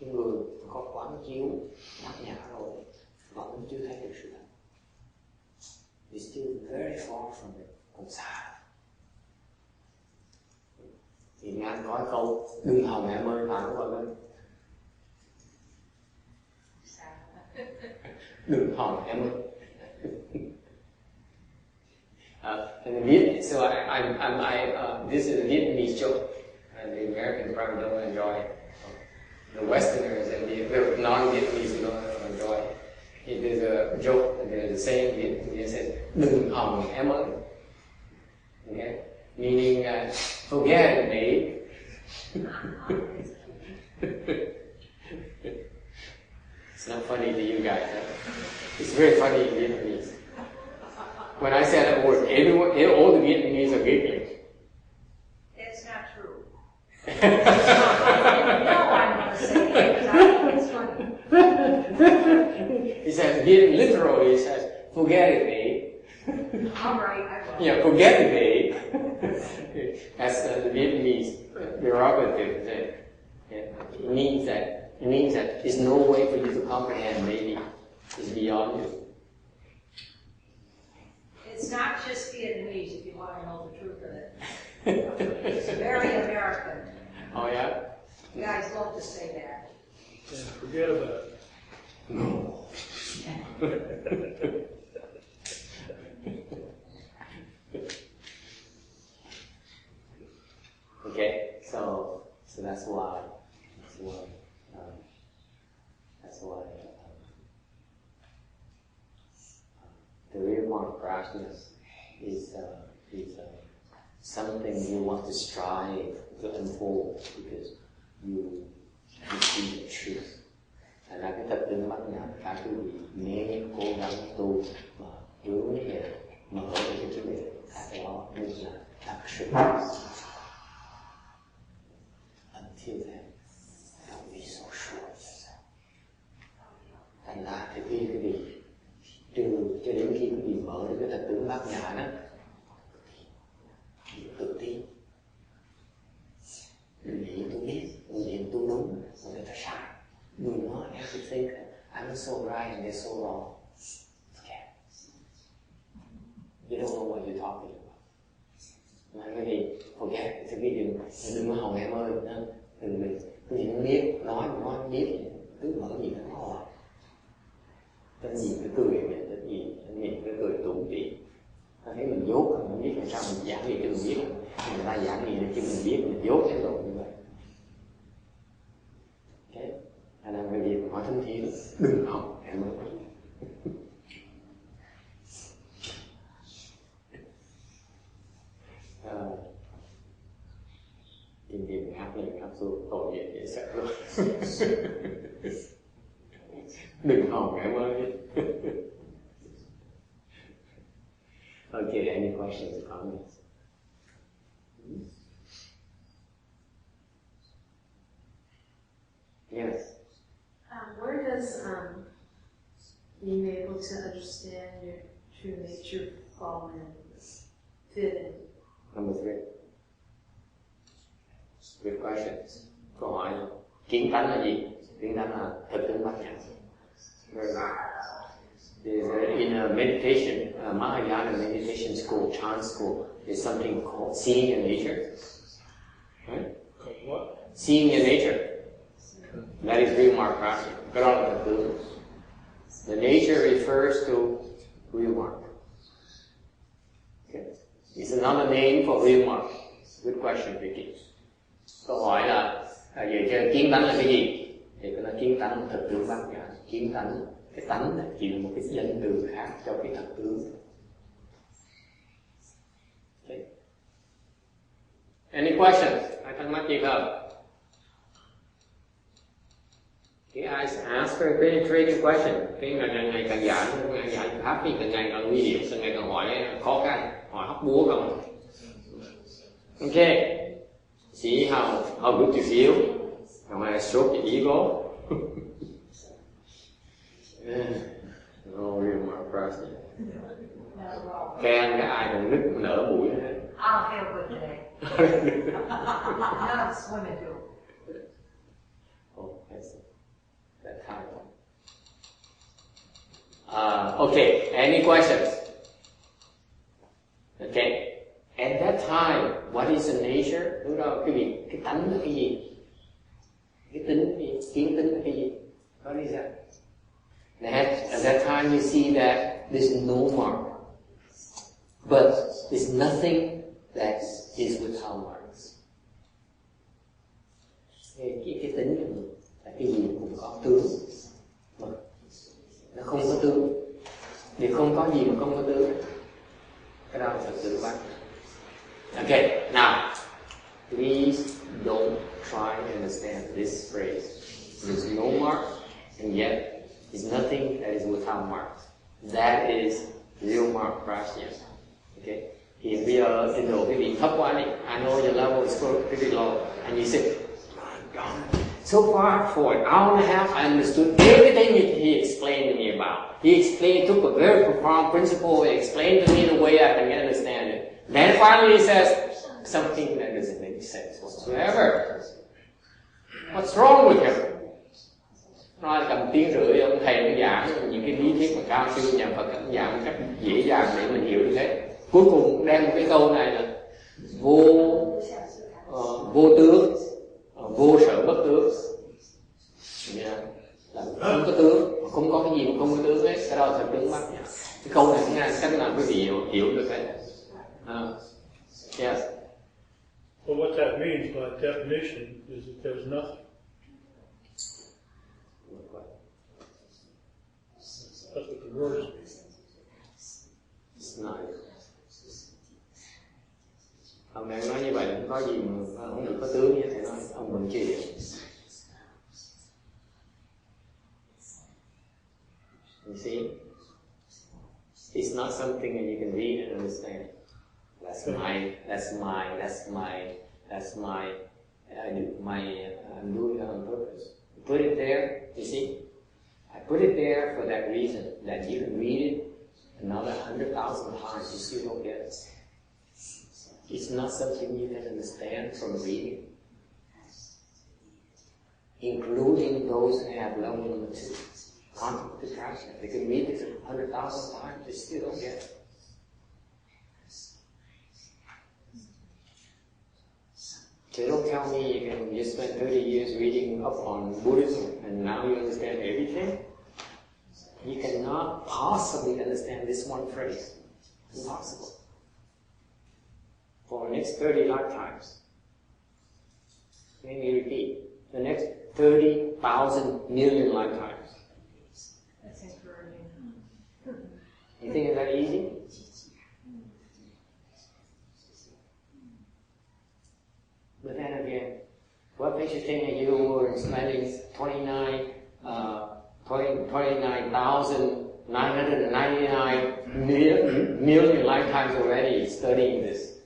S1: Cái người có quán chiếu bát nhã rồi vẫn chưa thấy được sự thật. It's still very far from it. Còn xa. Thì nghe anh nói câu đừng hòng em ơi, phải không ạ? Đừng hòng em ơi. So this is a Vietnamese joke, and the Americans probably don't enjoy it. The Westerners and the non-Vietnamese don't enjoy it. It is a joke, and there's a saying in Vietnamese says, "Đừng hòng em ơi." Okay, meaning forget it, mate. It's not funny to you guys. Huh? It's very funny in Vietnamese. When I say that word, all the Vietnamese are giggling.
S5: It's not true. No, I'm going to say it because I think it's funny.
S1: He says, literally, he says, forget it, babe.
S5: All right, I will.
S1: Yeah, forget it, babe. That's the Vietnamese derogative thing. Yeah. It means that there's no way for you to comprehend, maybe. It's beyond you.
S5: It's not just Vietnamese, if you want to know the truth of it. It's very American.
S1: Oh, yeah?
S5: You guys love to say that.
S2: Yeah, forget about it.
S1: No. Okay, so that's why the real mark prajna is something you want to strive to unfold because you see the truth. Thành ra cái thật tướng bát nhã các quý vị nếu cố gắng tu mà hướng về mở được cái chủ đề cái đó mới là thật sự. Until then, don't be so sure of yourself. Thành ra thì khi quý vị cho đến khi quý vị mở được cái thật tướng bát nhã đó, tự tin. Nghĩ tôi biết, nghĩ tôi đúng, người ta sai. to think I'm so right and they're so wrong. Okay. You don't know what you're talking about. Mà cái gì forget, cái gì đừng có hòng em ơi, đừng cái gì không biết, nói không biết, cứ mở gì nó hoài. Tên gì cứ cười mình, tên gì cứ cười tủm tỉm. Ta thấy mình dốt, mình không biết làm sao mình giảng gì cho mình biết, người ta giảng gì để cho mình biết, mình dốt cái độ như vậy. Okay. Thành ra cái gì mà hỏi thân thiết, đừng học em ơi. Tìm hát này hát xuống tội nghiệp dễ sợ luôn. Đừng hòng em ơi. Okay, any questions or comments? Yes.
S6: Where does being able to understand your true nature fall in, fit in?
S1: Number 3. Good question. Câu hỏi là kiến tánh là gì? Kiến tánh là thực tướng bát nhã. In a meditation, Mahayana meditation school, Chan school, there's something called seeing your nature. Right?
S2: What?
S1: Seeing your nature. That is real mark practice. Cái đó là thực tướng. The nature refers to real mark. Okay. It's another name for real mark. Good question, Vicky. Câu hỏi là về cái kiến tánh là cái gì? Thì cái là kiến tánh thực tướng bát nhã. Kiến tánh, cái tánh là chỉ là một cái danh từ khác cho cái thực tướng. Okay. Any questions? Ai thắc mắc gì không? Cái ai ask a penetrating question. Cái ngày càng giảng pháp thì càng ngày càng nguy hiểm, càng ngày càng hỏi khó khăn, hỏi hóc búa không. Okay. See how good you feel when I stroke your ego. No real more pressure. Khen cái ai còn nứt nở mũi hết.
S5: I'll feel good today. Not swimming too.
S1: Oh, that's that time. Okay, any questions? Okay. At that time, what is the nature? Lúc đó cái tánh là cái gì? Cái tính là cái gì? Kiến tính là cái gì? What is that? At that time you see that there's no mark. But there's nothing that is without marks. Cái tính là cái gì cũng có tướng. Mà nó không có tướng. Thì không có gì mà không có tướng. Cái đó là thật sự bác. Okay, now, please don't try to understand this phrase. There's no mark, and yet there's nothing that is without marks. That is real mark prajna. Okay? Hiện bây giờ trình độ quý vị thấp quá đi. I know your level is pretty low. And you say, God, so far for an hour and a half I understood everything he explained to me about. He took a very profound principle and explained to me the way I can understand it. Then finally he says something that doesn't make sense whatsoever. What's wrong with him? Nói cầm tiếng rưỡi ông thầy ông giảng những cái lý thuyết mà cao siêu nhà Phật ông giảng một cách dễ dàng để mình hiểu như thế. Cuối cùng đem một cái câu này là vô tướng, vô sở bất tướng. Là không có tướng, không có cái gì mà không có tướng hết. Cái đó là thật tướng mắt. Cái câu này nghe cách nào quý vị hiểu được đấy. Yes.
S2: Well, what that means by definition is that there's nothing. That's what the words mean.
S1: It's not. Ông đang nói như vậy không có gì mà không được có tướng như thầy nói. Ông mừng chi vậy? You see? It's not something that you can read and understand. I'm doing that on purpose. Put it there, you see? I put it there for that reason, that you can read it another 100,000 times, you still don't get it. It's not something you can understand from reading, including those who have low contemplative practice, they can read this 100,000 times, they still don't get it. So don't tell me you spent 30 years reading up on Buddhism and now you understand everything. You cannot possibly understand this one phrase. Impossible. For the next 30 lifetimes. Let me repeat. The next 30,000 million lifetimes.
S6: That's encouraging.
S1: You think it's that easy? But then again, what makes you think that you were spending 29,999 million lifetimes already studying this?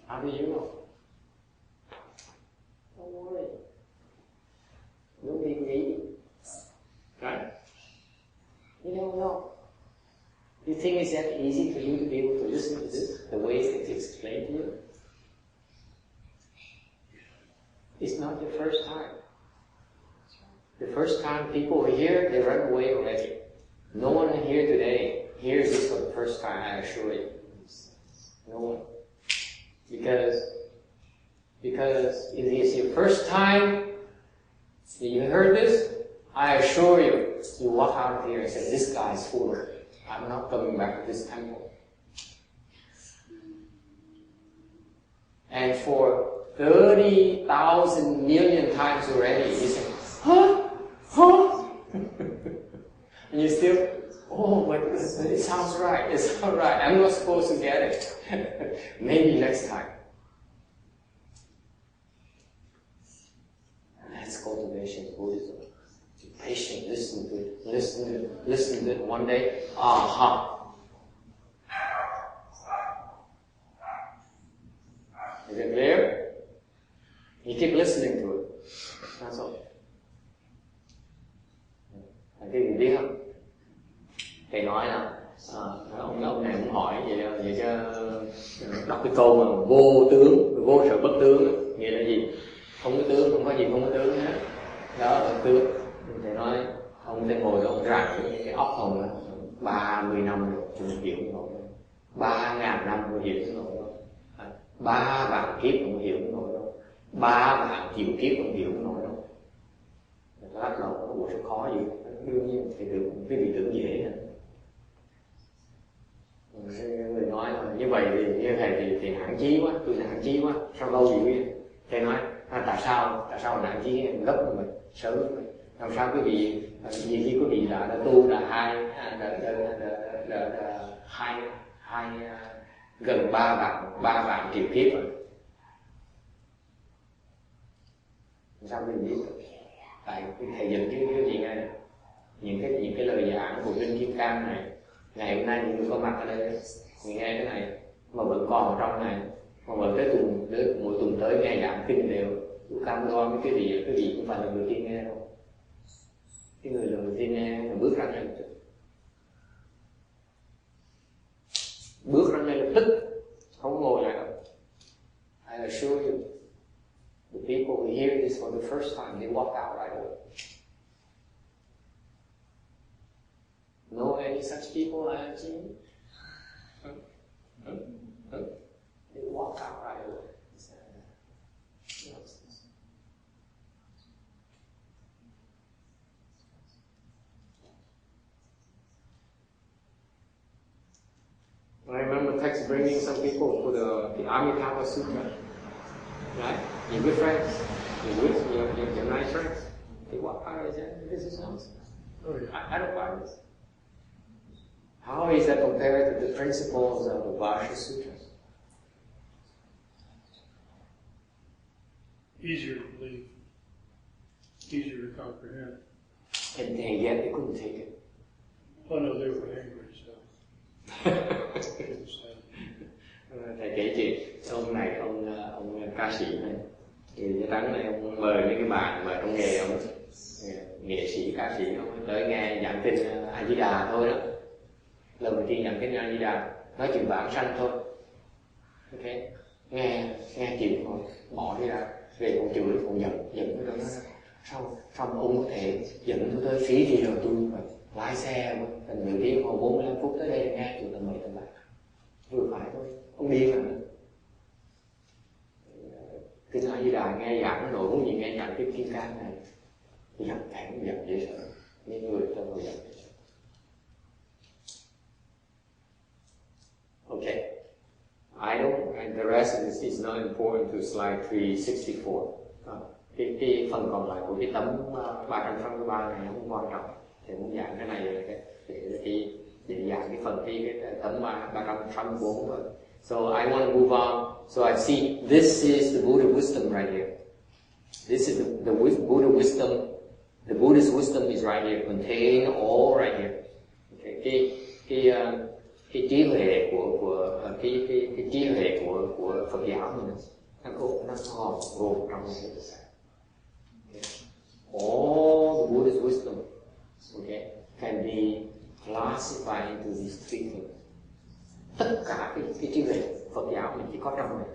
S1: How do you know? Don't worry. Don't be greedy. Right? You don't know. You think it's that easy for you to be able to listen to this, the way it's explained to you? It's not the first time. The first time people were here, they ran away already. No one here today hears this for the first time, I assure you. No one. Because if it's your first time that you heard this, I assure you, you walk out of here and say, this guy is full of it. I'm not coming back to this temple. And for 30,000 million times already, you say, huh? And you still, oh, but it sounds right, it sounds right. I'm not supposed to get it. Maybe next time. That's cultivation of Buddhism. Be patient, listen to it, listen to it. One day, aha. Is it clear? You keep listening to it. That's all. Cái gì biết không? Thầy nói là ông này cũng hỏi vậy cho đọc cái câu mà vô tướng, vô sở bất tướng, nghĩa là gì? Không có tướng, không có gì không có tướng hết. Đó là tướng. Thầy nói ông đang ngồi đó, ông rảnh cái óc ông 30 năm rồi, không hiểu nổi. 3.000 năm không hiểu nổi đâu. 3 vạn kiếp không hiểu nổi đâu. 3 vạn triệu kiếp không hiểu nổi đâu. Lắc đầu nó bộ rất khó gì. Đương nhiên thì quý vị tưởng dễ nè. Người nói là như vậy thì như thầy thì nản chí quá, tôi nản chí quá, sao lâu vậy? Thầy nói tại sao nản chí gấp mà sớm làm sao quý vị nhiều khi quý vị đã tu là hai gần 3 vạn triệu kiếp rồi. Sao quý vị biết? Tại thầy dẫn chứng cái gì nghe những cái lời giảng của Linh Kim Cang này, ngày hôm nay những người có mặt ở đây người nghe cái này mà vẫn còn ở trong này, mà vẫn mỗi tuần tới nghe giảng kinh đều, tôi cam đoan với quý vị cũng phải là người tiên nghe đâu. Cái người là người tiên nghe mà bước ra ngay lập tức, không ngồi lại đâu. I assure you, the people who hear this for the first time, they walk out right away. Know any such people, Jimmy? They walk out right away. I remember text bringing some people for the Amitabha Sutra, right? Your good friends, your nice friends. They walk out and say, "This is nonsense.
S2: Oh, yeah.
S1: I don't buy this." How is that compared to the principles of the Vajra Sutras?
S2: Easier to believe, easier to comprehend.
S1: And yet they couldn't take it.
S2: Oh no, they were angry, so.
S1: Thầy kể chuyện ông này, ông ca sĩ này, thì Tấn này ông mời mấy cái bạn mà trong nghề ông nghệ sĩ ca sĩ ông tới nghe giảng kinh A Di Đà thôi đó. Lần đầu tiên giảng kinh A Di Đà nói chuyện vãng sanh thôi. Ok, nghe chịu thôi, bỏ đi ra. về con chửi, con giận tôi nói sao ông có thể dẫn tôi tới phí thì rồi tôi phải lái xe thành người đi hồi 45 phút tới đây nghe tụi tầm 7 tầm 8 vừa phải thôi, ông điên rồi. Kinh A Di Đà nghe giảng cái nội dung gì nghe giảng cái Kim Cang này giận thẳng giận dễ sợ, những người cho tôi giận. Okay, I don't, and the rest of this is not important to slide 364. Cái phần còn lại của cái tấm 363 này không quan trọng, thì muốn giảng cái này để giảng cái phần cái tấm 364 thôi. So I want to move on. So I see this is the Buddha wisdom right here. This is the Buddha wisdom. The Buddhist wisdom is right here, contained all right here. Okay. Cái trí huệ cái trí huệ của Phật giáo mình nó gồm trong cái all the Buddhist wisdom, okay, can be classified into these three things. Tất cả cái trí huệ Phật giáo mình chỉ có trong này,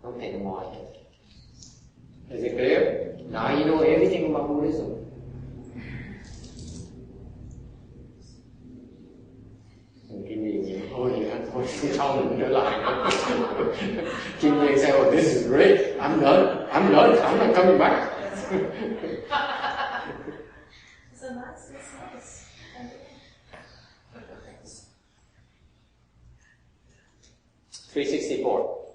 S1: không thể ngoài. Is it clear? Now you know everything about Buddhism. Kinh nghiệm thôi sau mình trở lại nữa. Kinh nghiệm say, oh, this is great, I'm done, I'm not coming back.
S6: So that's nice.
S1: 364.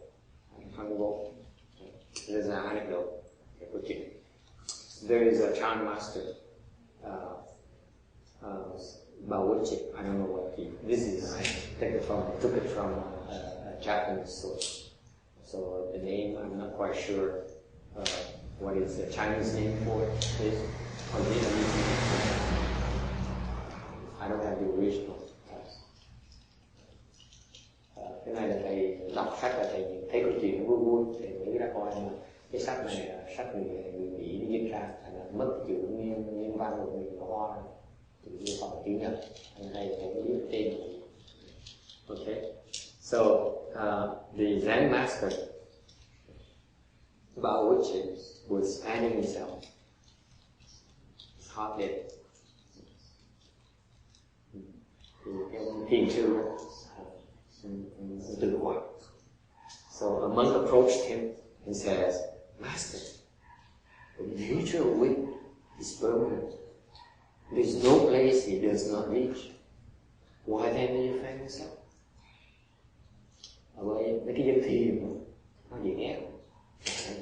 S1: There's an anecdote. There is a Chan master, Baochi. I don't know what this is. I took it from a Japanese source. So the name, I'm not quite sure what is the Chinese name for this, or Vietnamese name. I don't have the original. Cái này là thầy đọc sách là thầy thấy câu chuyện vui vui, thầy nghĩ ra coi mà cái sách này là sách người Mỹ viết ra, thành là mất chữ nguyên văn của người Hoa, chữ như phần tiếng Nhật, thành này thầy có biết tên. Okay, so the Zen master Baochi was fanning himself, his hot head. Cái thiền sư tự quản. So a monk approached him and says, Master, the nature of wind is permanent. There is no place it does not reach. Why then do you fan yourself? Bởi mấy cái dân thiền nó dễ ghét,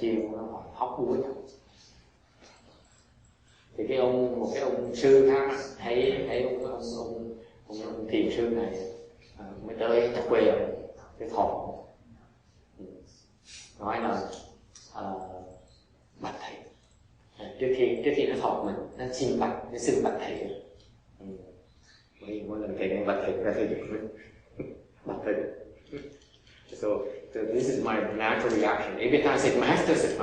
S1: chiều nó hỏi hóc búa nhau. Thì một cái ông sư khác thấy ông thiền sư này mới tới quê cái thọ, nói là bạch thầy, trước khi nó thọ mình nó xin bạch thầy. Mỗi lần thầy bạch thầy ra thầy bạch thầy. So this is my natural reaction. Every time I say master, I say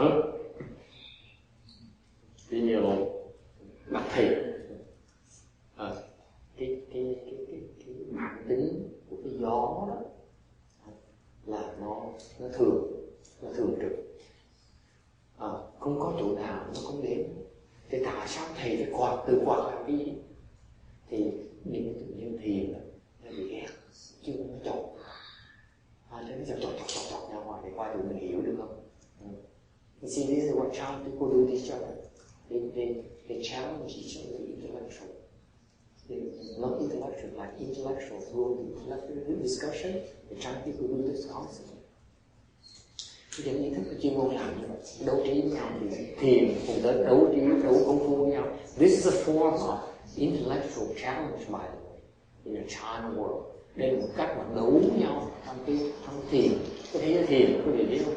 S1: Be me alone. Bạch thầy. Cái bản tính của cái gió đó là nó thường trực, không có chỗ nào nó không đến. Thì tại sao thầy phải tự quạt làm đi? Thì những tự nhiên thiền là bị ghét, chứ nó chọc, cho nó chọc ra ngoài để coi tụi mình hiểu được không? You see, this is what Chan people do to each other. They challenge each other intellectually. Not intellectual, like intellectuals go into intellectual discussion. The Chan people do this constantly. Cái dân ý thức và chuyên môn làm như vậy, đấu trí với nhau thì thiền cùng tới đấu công phu với nhau. This is a form of intellectual challenge, by the way, in a Chan world. Đây là một cách mà đấu nhau trong thiền. Có thấy thiền có gì biết không?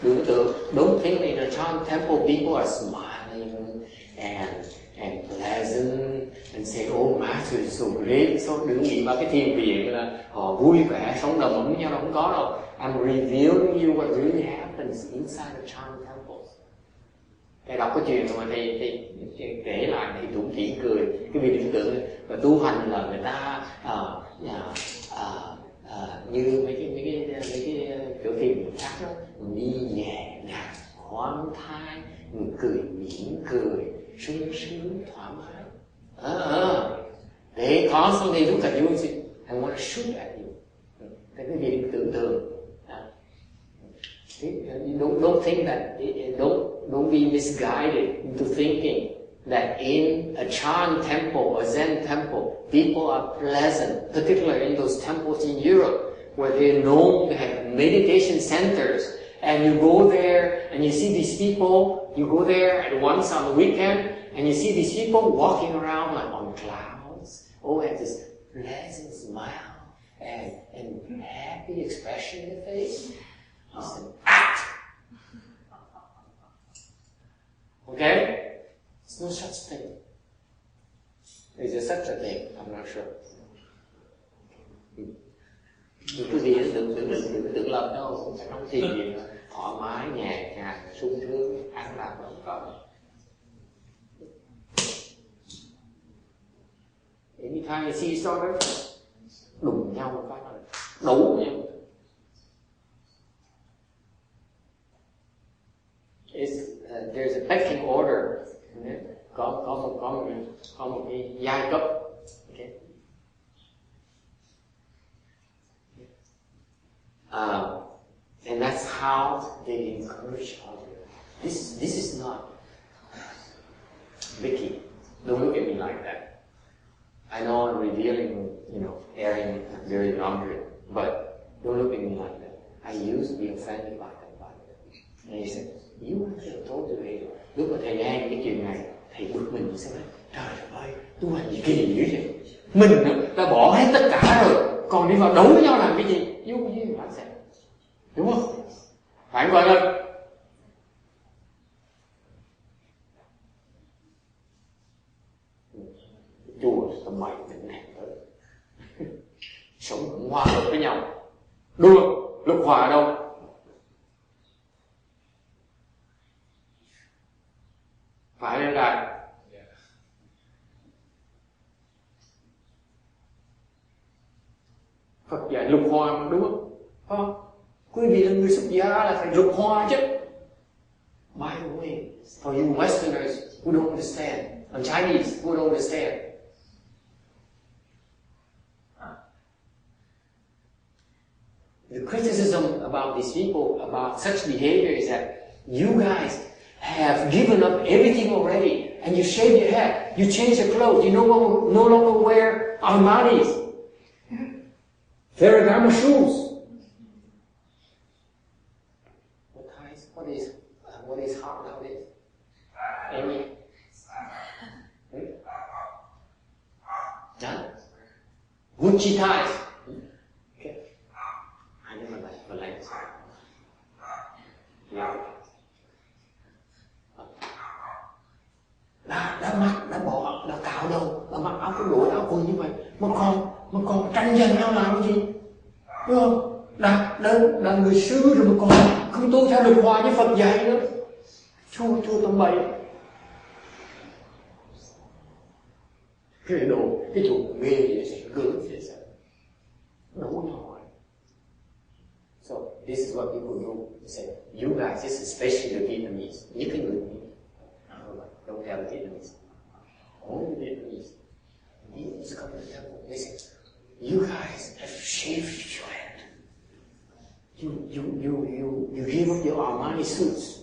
S1: Đừng tưởng, don't think in a Chan temple people are smiling and pleasant and say, oh, master is so great. So đừng nghĩ mà cái thiền viện là họ vui vẻ sống đồng ấm với nhau, không có đâu. I'm revealing you what really happens inside the Chan temples. Thầy đọc cái chuyện mà thầy kể lại thì cũng chỉ cười. Cái vị tưởng tượng là tu hành là người ta như mấy cái kiểu thiền khác đó, đi nhẹ nhàng, khoan thai, người cười mỉm cười, sung sướng thoải mái. They constantly look at you and say, I want to shoot at you. Thế quý vị tưởng tượng. Don't think that, don't be misguided into thinking that in a Chan temple, a Zen temple, people are pleasant, particularly in those temples in Europe, where they're known to have meditation centers, and you go there and you see these people, you go there at once on the weekend, and you see these people walking around like on clouds, have this pleasant smile and happy expression in the face. It's an act. Okay? There's no such thing. Is there such a thing? I'm not sure. Quý vị đừng lầm đâu. Trong thiền viện thoải mái, nhẹ nhàng, sung sướng, an lạc không có. Anytime you see each other, đụng nhau một cái là đấu nhau. There's a pecking order. Có một cái giai cấp. Okay. And that's how they encourage others. This is not Vicky. Don't look at me like that. I know I'm revealing, airing very laundry, but don't look at me like that. I used to be offended by that. And he said, you should have told me. Lúc mà thầy nghe cái chuyện này, thầy bực mình như sao đấy? Trời ơi, tu hành gì kỳ dữ vậy? Mình đã bỏ hết tất cả rồi, còn đi vào đấu với nhau làm cái gì? Vô như bạn sẽ, đúng không? Phải không gọi là chùa tầm bậy tỉnh hẹn tới sống hòa hợp với nhau. Đùa, lúc hòa ở đâu? Phải lên đài. Phật dạy lục hòa, đúng không? Quý vị là người xuất gia là phải lục hòa chứ. By the way, for you Westerners who don't understand, and Chinese who don't understand, the criticism about these people, about such behavior is that you guys have given up everything already, and you shave your head, you change your clothes, you no longer wear Armani's, Ferragamo shoes. What is hot nowadays? Any? Done? Gucci ties. Okay. I never like this. Yeah. Đã bỏ, đã cạo đầu, đã mặc áo cái đội áo quần như vậy, mà còn tranh giành nhau làm cái gì? Đúng không? Đã người xưa rồi mà còn không tu theo luật hòa với Phật dạy nữa. Chua tầm bậy. Cái chỗ ghê vậy sẽ gớm vậy sao? Đấu nhau. So this is what people do. They say, you guys, this is especially the Vietnamese. You can do it. Don't tell the Vietnamese. Only the Vietnamese. Vietnamese come to the temple. They say, you guys have shaved your head. You give up your Armani suits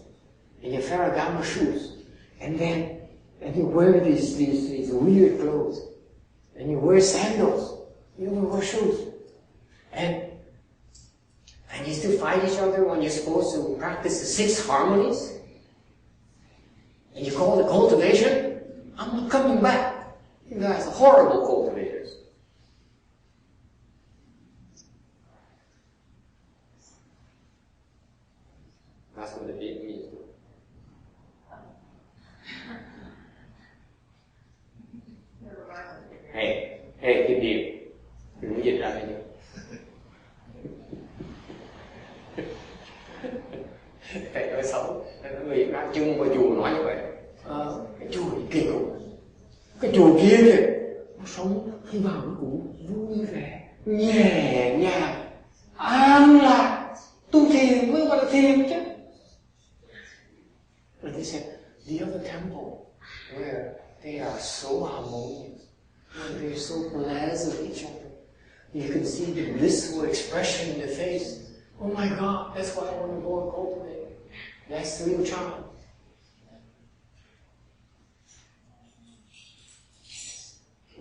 S1: and your Ferragamo shoes, and you wear these weird clothes, and you wear sandals. You don't wear shoes, and you still fight each other when you're supposed to practice the 6 harmonies. And you call it cultivation? I'm not coming back. You guys are horrible cultivators. That's what the Vietnamese do. Hey, cái điều đừng dịch ra đây nhé. Thầy nói xấu, người Việt Nam chung vào chùa nói như vậy. Cái chùa kỳ cục, cái chùa kia kìa, nó sống khi vào nó cũng vui vẻ, nhẹ nhàng, an lạc, tu thiền mới gọi là thiền chứ. And they said, the other temple, where they are so harmonious, where they are so pleasant with each other, you can see the blissful expression in the face. Oh my God, that's what I want to go and cultivate. That's the real charm.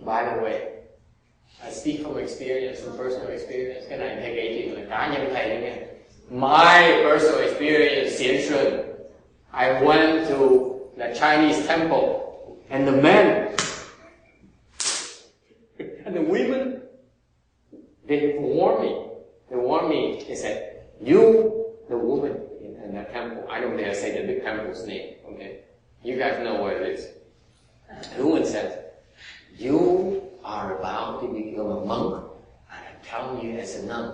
S1: By the way, I speak from experience, from personal experience. Cái này thầy kể chuyện là cá nhân thầy đấy nghe. My personal experience, Xian Shun. I went to the Chinese temple, and the men and the women, they warned me. They warned me. They said, "You, the woman in that temple, I don't dare say the big temple's name. Okay, you guys know where it is." The woman said, "You are about to become a monk, and I'm telling you as a nun,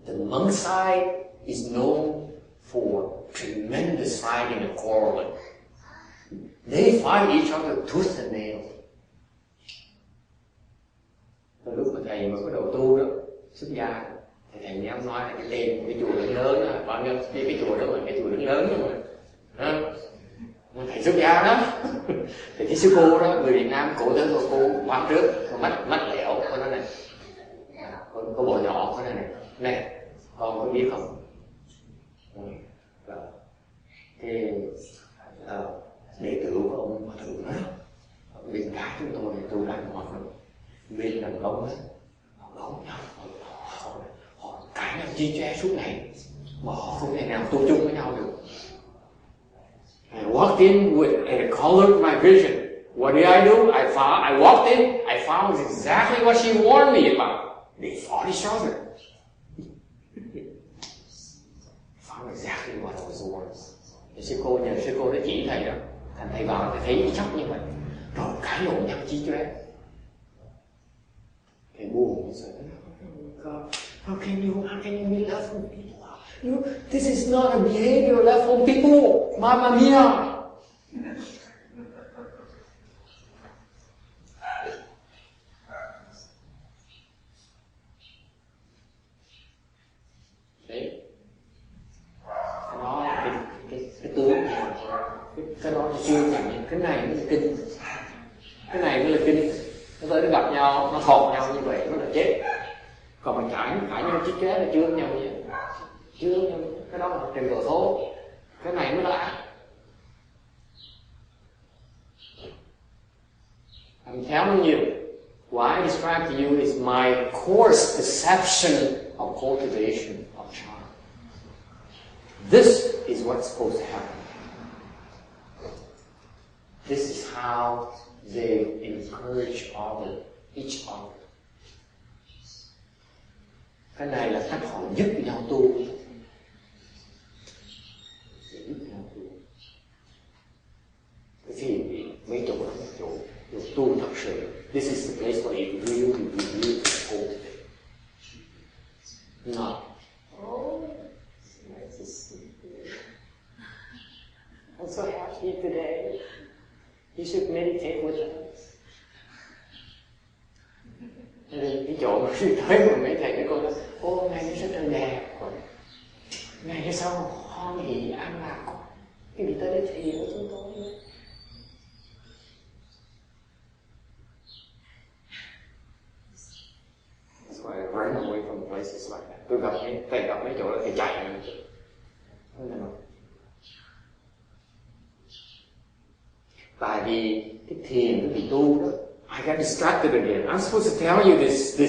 S1: the monk side is known for tremendous fighting and quarreling. They fight each other tooth and nail." Từ lúc mà thầy mới có đầu tu đó, xuất gia, thì thầy dám nói là cái tên của cái chùa lớn lớn đó, bao nhiêu cái chùa đó là cái chùa lớn lớn đó mà. Thầy xuất gia đó, thì cái sư cô đó, người Việt Nam, cổ tới cô quán trước, cô mắt lẻo, cô nói này, cô bộ nhỏ, cô nói này, nè, con có biết không? Thì đệ tử của ông Hòa Thượng đó, bên cái chúng tôi thì tu đang hoạt động, bên đàn ông đó, họ đấu nhau, họ cãi nhau chi che suốt ngày, mà họ không thể nào tu chung với nhau được. I walked in and it colored my vision. What did I do? I walked in, I found exactly what she warned me about. They fought each other. Found exactly what I was warned. Thì sư cô nhờ sư cô đã chỉ thầy đó. Thành thầy vào thầy thấy chắc như vậy. Rồi cãi lộn nhau chi chóe. Thầy buồn rồi. God, how can you be left from people? This is not a behavior left from people. Mamma mia. Đấy. Đó là cái tướng. Cái đó là chưa thành. Cái này mới là kinh. Cái này mới là kinh. Nó tới nó gặp nhau, nó thọt nhau như vậy nó là chết. Còn mình cãi nhau chích kế là chưa nhau vậy. Chưa nhau. Cái đó là trình độ thố. Cái này mới là ác. I'm telling you, what I describe to you is my coarse perception of cultivation of charm. This is what's supposed to happen. This is how they encourage each other. Cái này là cách họ giúp nhau tu. Cái gì mấy chỗ là chỗ tu thật sự. This is the place where it really cultivate. Not, oh, I'm so happy today. You should meditate with us. Cái chỗ mà tới mà mấy thầy mấy cô nói, ô ngày nó rất là đẹp, ngày nó sao hoan hỷ an lạc, cái gì tới đây thì của chúng tôi. That's why I run away from places like that. Tôi gặp mấy chỗ đó thì chạy rồi. Tại vì cái thiền, cái vị tu đó, I got distracted again. I'm supposed to tell you this.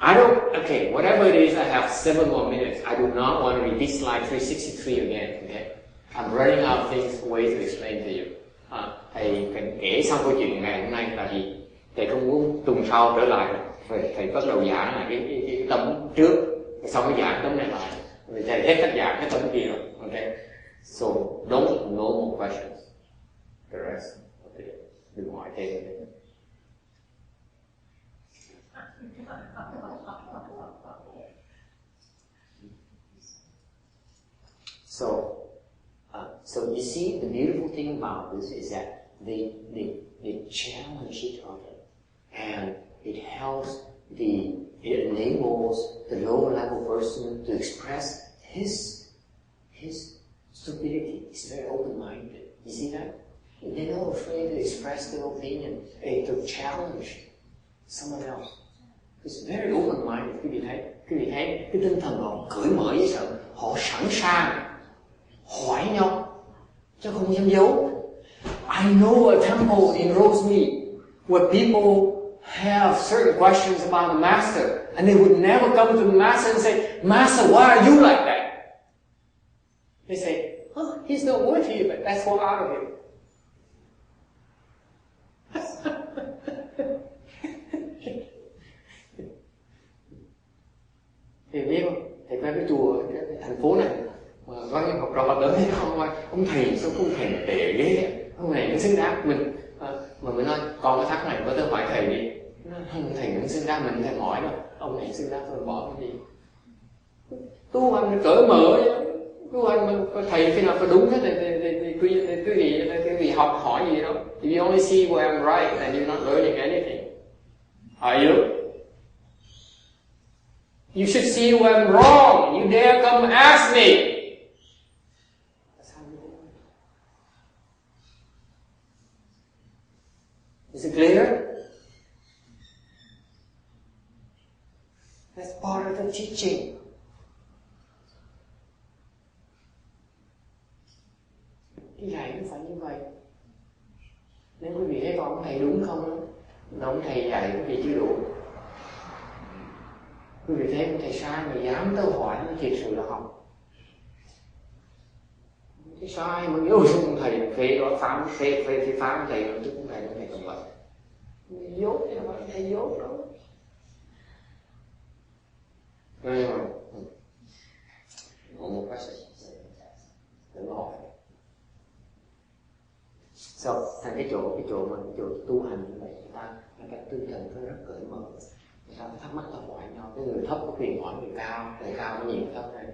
S1: I don't, okay, whatever it is, I have 7 more minutes. I do not want to repeat slide 363 again, okay? I'm running out of things, ways to explain to you. Thầy kể xong câu chuyện ngày hôm nay là vì thầy không muốn tuần sau trở lại rồi. Thầy bắt đầu giảng là cái tấm trước, rồi xong mới giảng tấm này lại. Rồi thầy hết cách giảng cái tấm kia rồi, okay? So, no more questions. The rest of the day. Đừng hỏi thêm nữa. So you see, the beautiful thing about this is that they challenge each other, and it enables the lower level person to express his stupidity. It's very open-minded. You see that? They're not afraid to express their opinion, to challenge someone else. It's very open-minded. Quý vị thấy cái tinh thần họ cởi mở với sự, họ sẵn sàng hỏi nhau, chứ không dám giấu. I know a temple in Rosemead where people have certain questions about the master, and they would never come to the master and say, Master, why are you like that? They say, oh, he's not worthy of it. That's what out of him. Thì biết không? Thì cái chùa, cái thành phố này mà có những học trò tới thấy không, ông thầy sao ông thầy tệ ghê, ông này nó xứng đáng mình mà mình nói con cái thắc này có tới hỏi thầy đi, thầy cũng xứng đáng mình thầy hỏi đâu, ông này xứng đáng thôi bỏ cái gì. Tu hành cởi mở, tu hành thầy khi nào có đúng hết thì quý vị học hỏi gì đâu. If you only see where I'm right, then you're not learning anything. Are you? You should see where I'm wrong. You dare come ask me. That's how you do it. Is it clear? That's part of the teaching. Cái dạy nó phải như vậy. Nếu quý vị thấy con thầy đúng không, ông thầy dạy quý vị chưa đủ. Quý vị thấy thầy sai mà dám tới hỏi nó thiệt sự là học. Thầy sai mà nếu không thầy phê đó phê phán thầy rồi, tức thầy không vậy. Dốt chứ không phải thầy dốt đâu. Một question. Đừng có hỏi. So, thành cái chỗ tu hành như vậy, người ta cái tinh thần nó rất cởi mở. Người ta thắc mắc ta hỏi nhau, cái người thấp có quyền hỏi người cao có nhiều thấp này.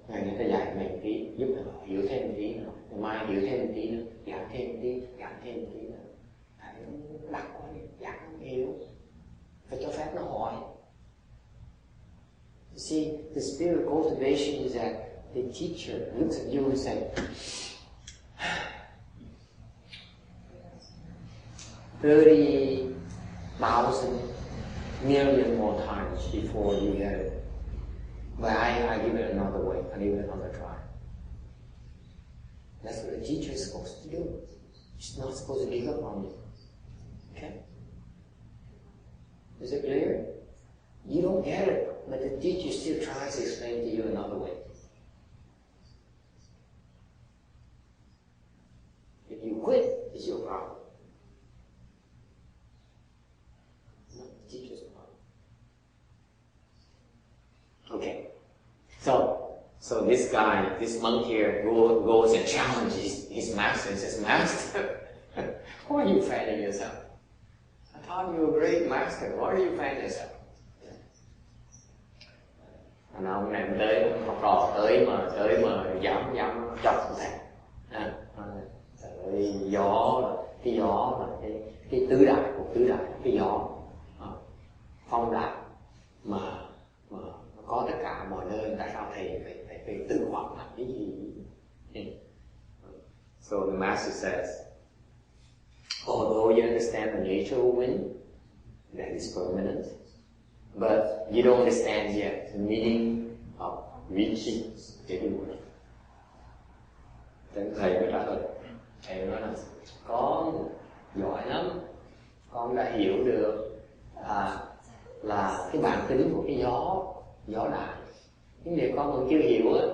S1: Ngày người ta dạy mình tí, giúp mình hiểu thêm một tí nữa, ngày mai hiểu thêm một tí nữa, giảng thêm một tí nữa. Thầy nó đặt quá đi, giảng không hiểu, phải cho phép nó hỏi. You see, the spirit cultivation is that the teacher looks at you and says, 30,000 million more times before you get it. But I give it another way. I give it another try. That's what a teacher is supposed to do. It's not supposed to give up on you. Okay? Is it clear? You don't get it, but the teacher still tries to explain to you another way. If you quit, it's your problem. Okay, so this guy, this monk here, goes and challenges his master and says, Master, why are you fanning yourself? I thought you were a great master. Why are you fanning yourself? Ông này tới học trò tới mà dám chọc thầy. Cái gió là cái tứ đại của tứ đại, cái gió phong đại mà có tất cả mọi nơi, tại sao thầy phải tự hoạch làm cái gì? So the master says, although you understand the nature of wind, that is permanent, but you don't understand yet the meaning of reaching everywhere. Then thầy mới trả lời, thầy nói là con giỏi lắm, con đã hiểu được là cái bản tính của cái gió đại. Nhưng điều con còn chưa hiểu á,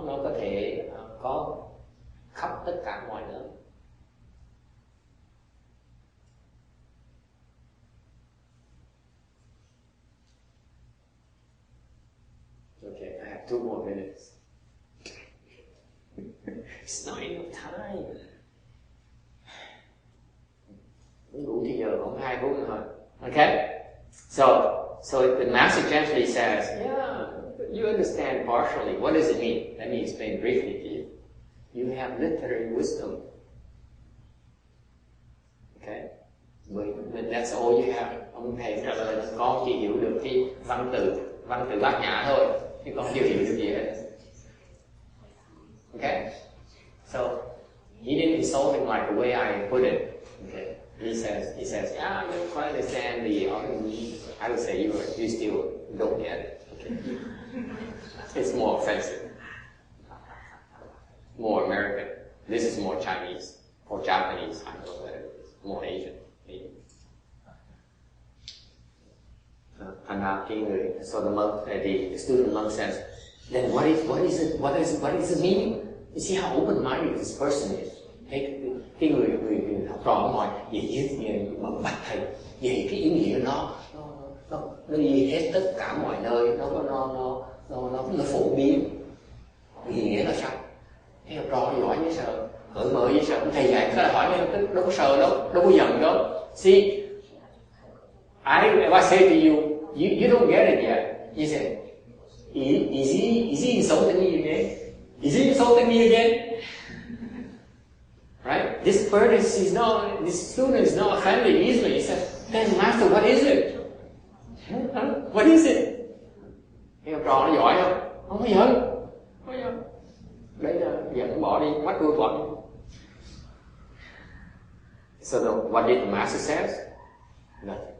S1: nó có thể có khắp tất cả mọi nơi. Okay, I have 2 more minutes. It's not enough time. Không đủ thì giờ còn 2 phút nữa thôi. Okay? So the master gently says, yeah, you understand partially. What does it mean? Let me explain briefly to you. You have literary wisdom. Okay? But that's all you have. Ông thầy trả lời là con chỉ hiểu được cái văn tự Bát Nhã thôi, chứ con chưa hiểu được gì hết. Okay? So he didn't insult him like the way I put it. Okay? He says, yeah, I don't quite understand the I would say you still don't get it. Okay? It's more offensive. More American. This is more Chinese or Japanese. I don't know whether it is more Asian. Maybe. So the student monk says, then what is it? What is the meaning? You see how open-minded this person is. Cái người học trò hỏi gì mà bạch thầy về cái ý nghĩa nó đi hết tất cả mọi nơi, nó phổ biến. Ý nghĩa là sao? Cái học trò giỏi với sợ, cởi mở với sợ, thầy dạy có hỏi đâu có sợ đâu có giận đâu. See, if I say to you, you don't get it yet. You say, is he insulting me again? Is he insulting me again? Right? This student is not offended easily. He says, then master, what is it? What is it? Cái học trò nó giỏi không? Không có giận. Đấy là giận bỏ đi, bắt tôi bỏ đi. So what did the master says? Nothing.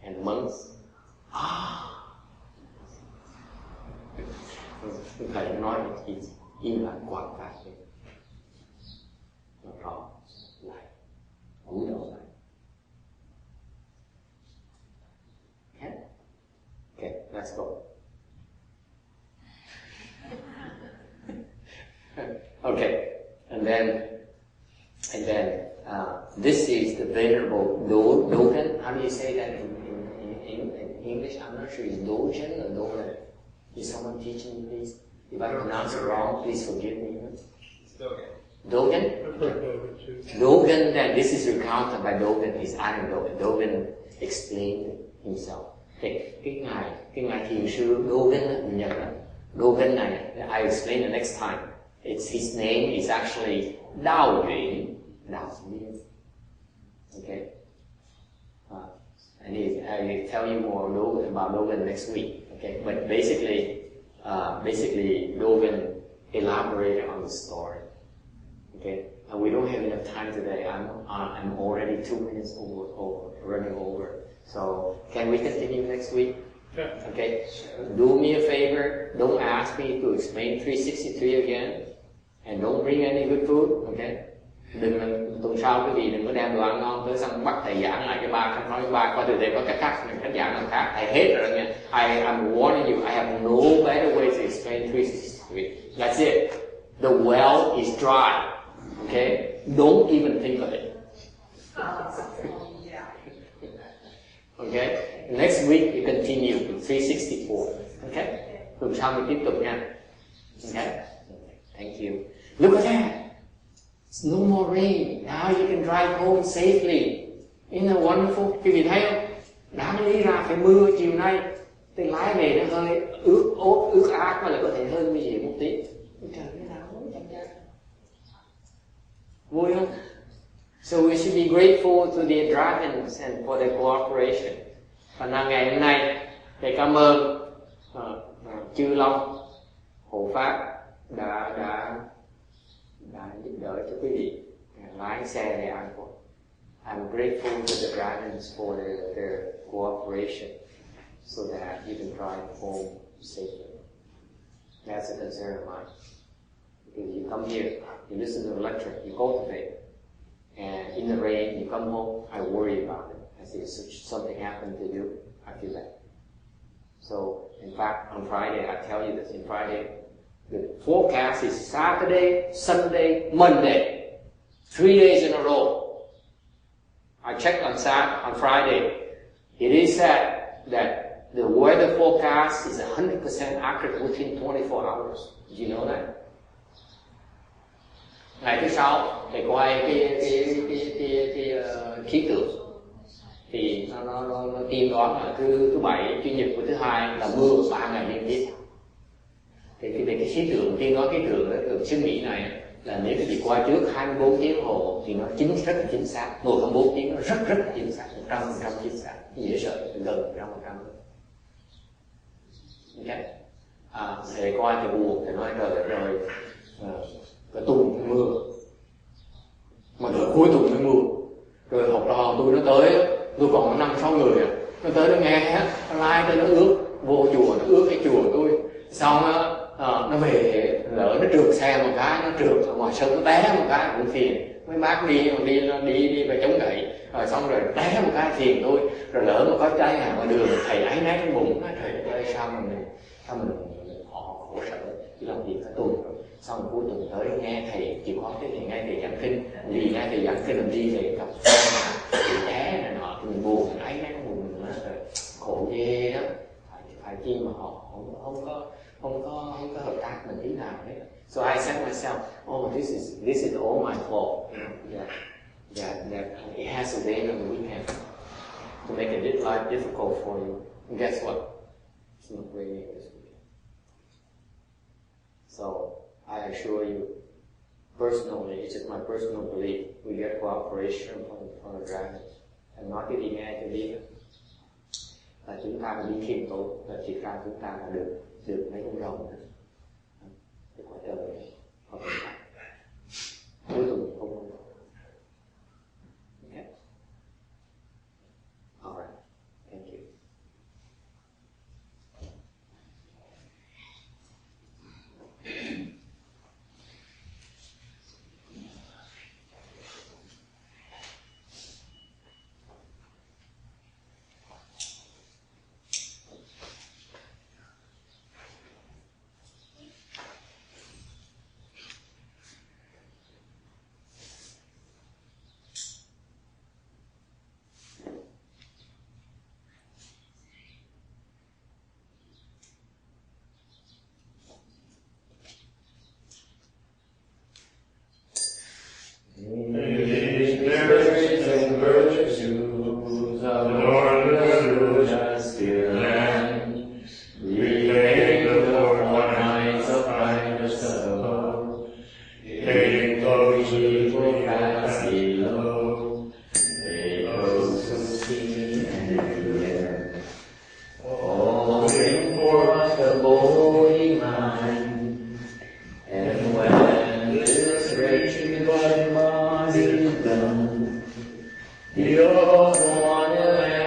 S1: And the monks, thầy nói thì im lặng quan sát đi. Nó rõ lại, cúi đầu lại. Okay, let's go. Okay, and then this is the venerable Dogen. How do you say that in English? I'm not sure. Is Dogen or Dogen? Is someone teaching me, please? If I pronounce it wrong, please forgive me.
S3: It's Dogen.
S1: Dogen? Dogen, then this is recounted by Dogen, his anecdote. Dogen explained himself. Cái ngài thiền sư Dogen Nhật đó. Dogen này, I explain the next time. His name is actually Dao Yun. Okay? And I'll tell you more about Dogen next week. Okay? But basically Dogen elaborated on the story. Okay? And we don't have enough time today. I'm already 2 minutes running over. So can we continue next week?
S2: Yeah.
S1: Okay? Do me a favor. Don't ask me to explain 363 again. And don't bring any good food. Okay? Tuần sau quý vị đừng có đem đồ ăn ngon tới xong bắt thầy giảng lại cái ba, nói ba coi từ đây có cách khác, mình cách giảng làm khác. Thầy hết rồi nha. I'm warning you. I have no better way to explain 363. That's it. The well is dry. Okay? Don't even think of it. Okay? Next week you continue with 364. Okay? Tuần sau mình tiếp tục nha. Okay? Thank you. Look at that. It's no more rain. Now you can drive home safely. Isn't that wonderful? Quý vị thấy không? Đáng lý ra phải mưa chiều nay. Thì lái về nó hơi ướt át mà lại có thể hơi nguy hiểm một tí. Trời ơi, nào chẳng chắc. Vui không? So we should be grateful to the dragons and for their cooperation. Và ngày hôm nay, thầy cảm ơn Chư Long, Hộ Pháp đã giúp đỡ cho quý vị lái xe để an toàn. I'm grateful to the dragons for their cooperation so that you can drive home safely. That's a concern of mine. Because you come here, you listen to the lecture, you cultivate, and in the rain, you come home, I worry about it. I see something happened to you, I feel bad. So, in fact, on Friday, I tell you this, in Friday, the forecast is Saturday, Sunday, Monday. 3 days in a row. I checked on Friday. It is said that the weather forecast is 100% accurate within 24 hours. Did you know that? Ngày thứ sáu, thầy quay cái khí tượng thì nó tiên đoán là thứ bảy, chủ nhật và thứ hai là mưa 3 ngày liên tiếp. Thì cái khí tượng tiên đoán khí tượng xứ Mỹ này là nếu cái gì qua trước 24 tiếng đồng hồ thì nó rất là chính xác, 24 tiếng nó rất là chính xác, 100% chính xác, dễ sợ gần 100%. Okay. Thì coi thì buồn thì nói trời ơi, cái tuần thì mưa, mà đợi cuối tuần mới mưa. Rồi học trò tôi nó tới, tôi còn 5-6 người nó tới nó nghe hết, nó like tới nó ước vô chùa, nó ước cái chùa tôi. Xong nó về lỡ nó trượt xe một cái, nó trượt ở ngoài sân nó té một cái cũng phiền. Mấy bác đi về chống gậy, rồi xong rồi té một cái phiền tôi. Rồi lỡ mà có cháy hàng ngoài đường, thầy ấy nát trong bụng, nói trời ơi sao mình họ khổ sở, chỉ làm việc cả tuần rồi. Xong cuối tuần tới nghe thầy chịu khó thế thì nghe thầy giảng kinh, vì nghe thầy giảng kinh mình đi về gặp thầy té này nọ thì mình buồn, mình ấy nát trong bụng, mình nói rồi khổ ghê đó. Phải chi mà họ không có hợp tác mình tí nào hết. So I said myself, oh, this is all my fault. That it has a day on the weekend to make life difficult for you. And guess what? It's not raining this weekend. So I assure you, personally, it's just my personal belief, we get cooperation from the dragons. And nói cái gì nghe cho biết là chúng ta đi khiêm tốn, là chỉ ra chúng ta là được mấy con rồng nữa. Cái quả trời này không phải cuối tuần không. Okay. All right. Thank you. Hãy subscribe cho kênh Ghiền Mì Gõ để không bỏ lỡ những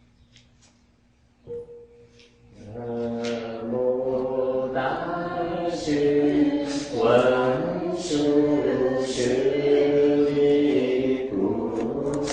S1: video hấp dẫn.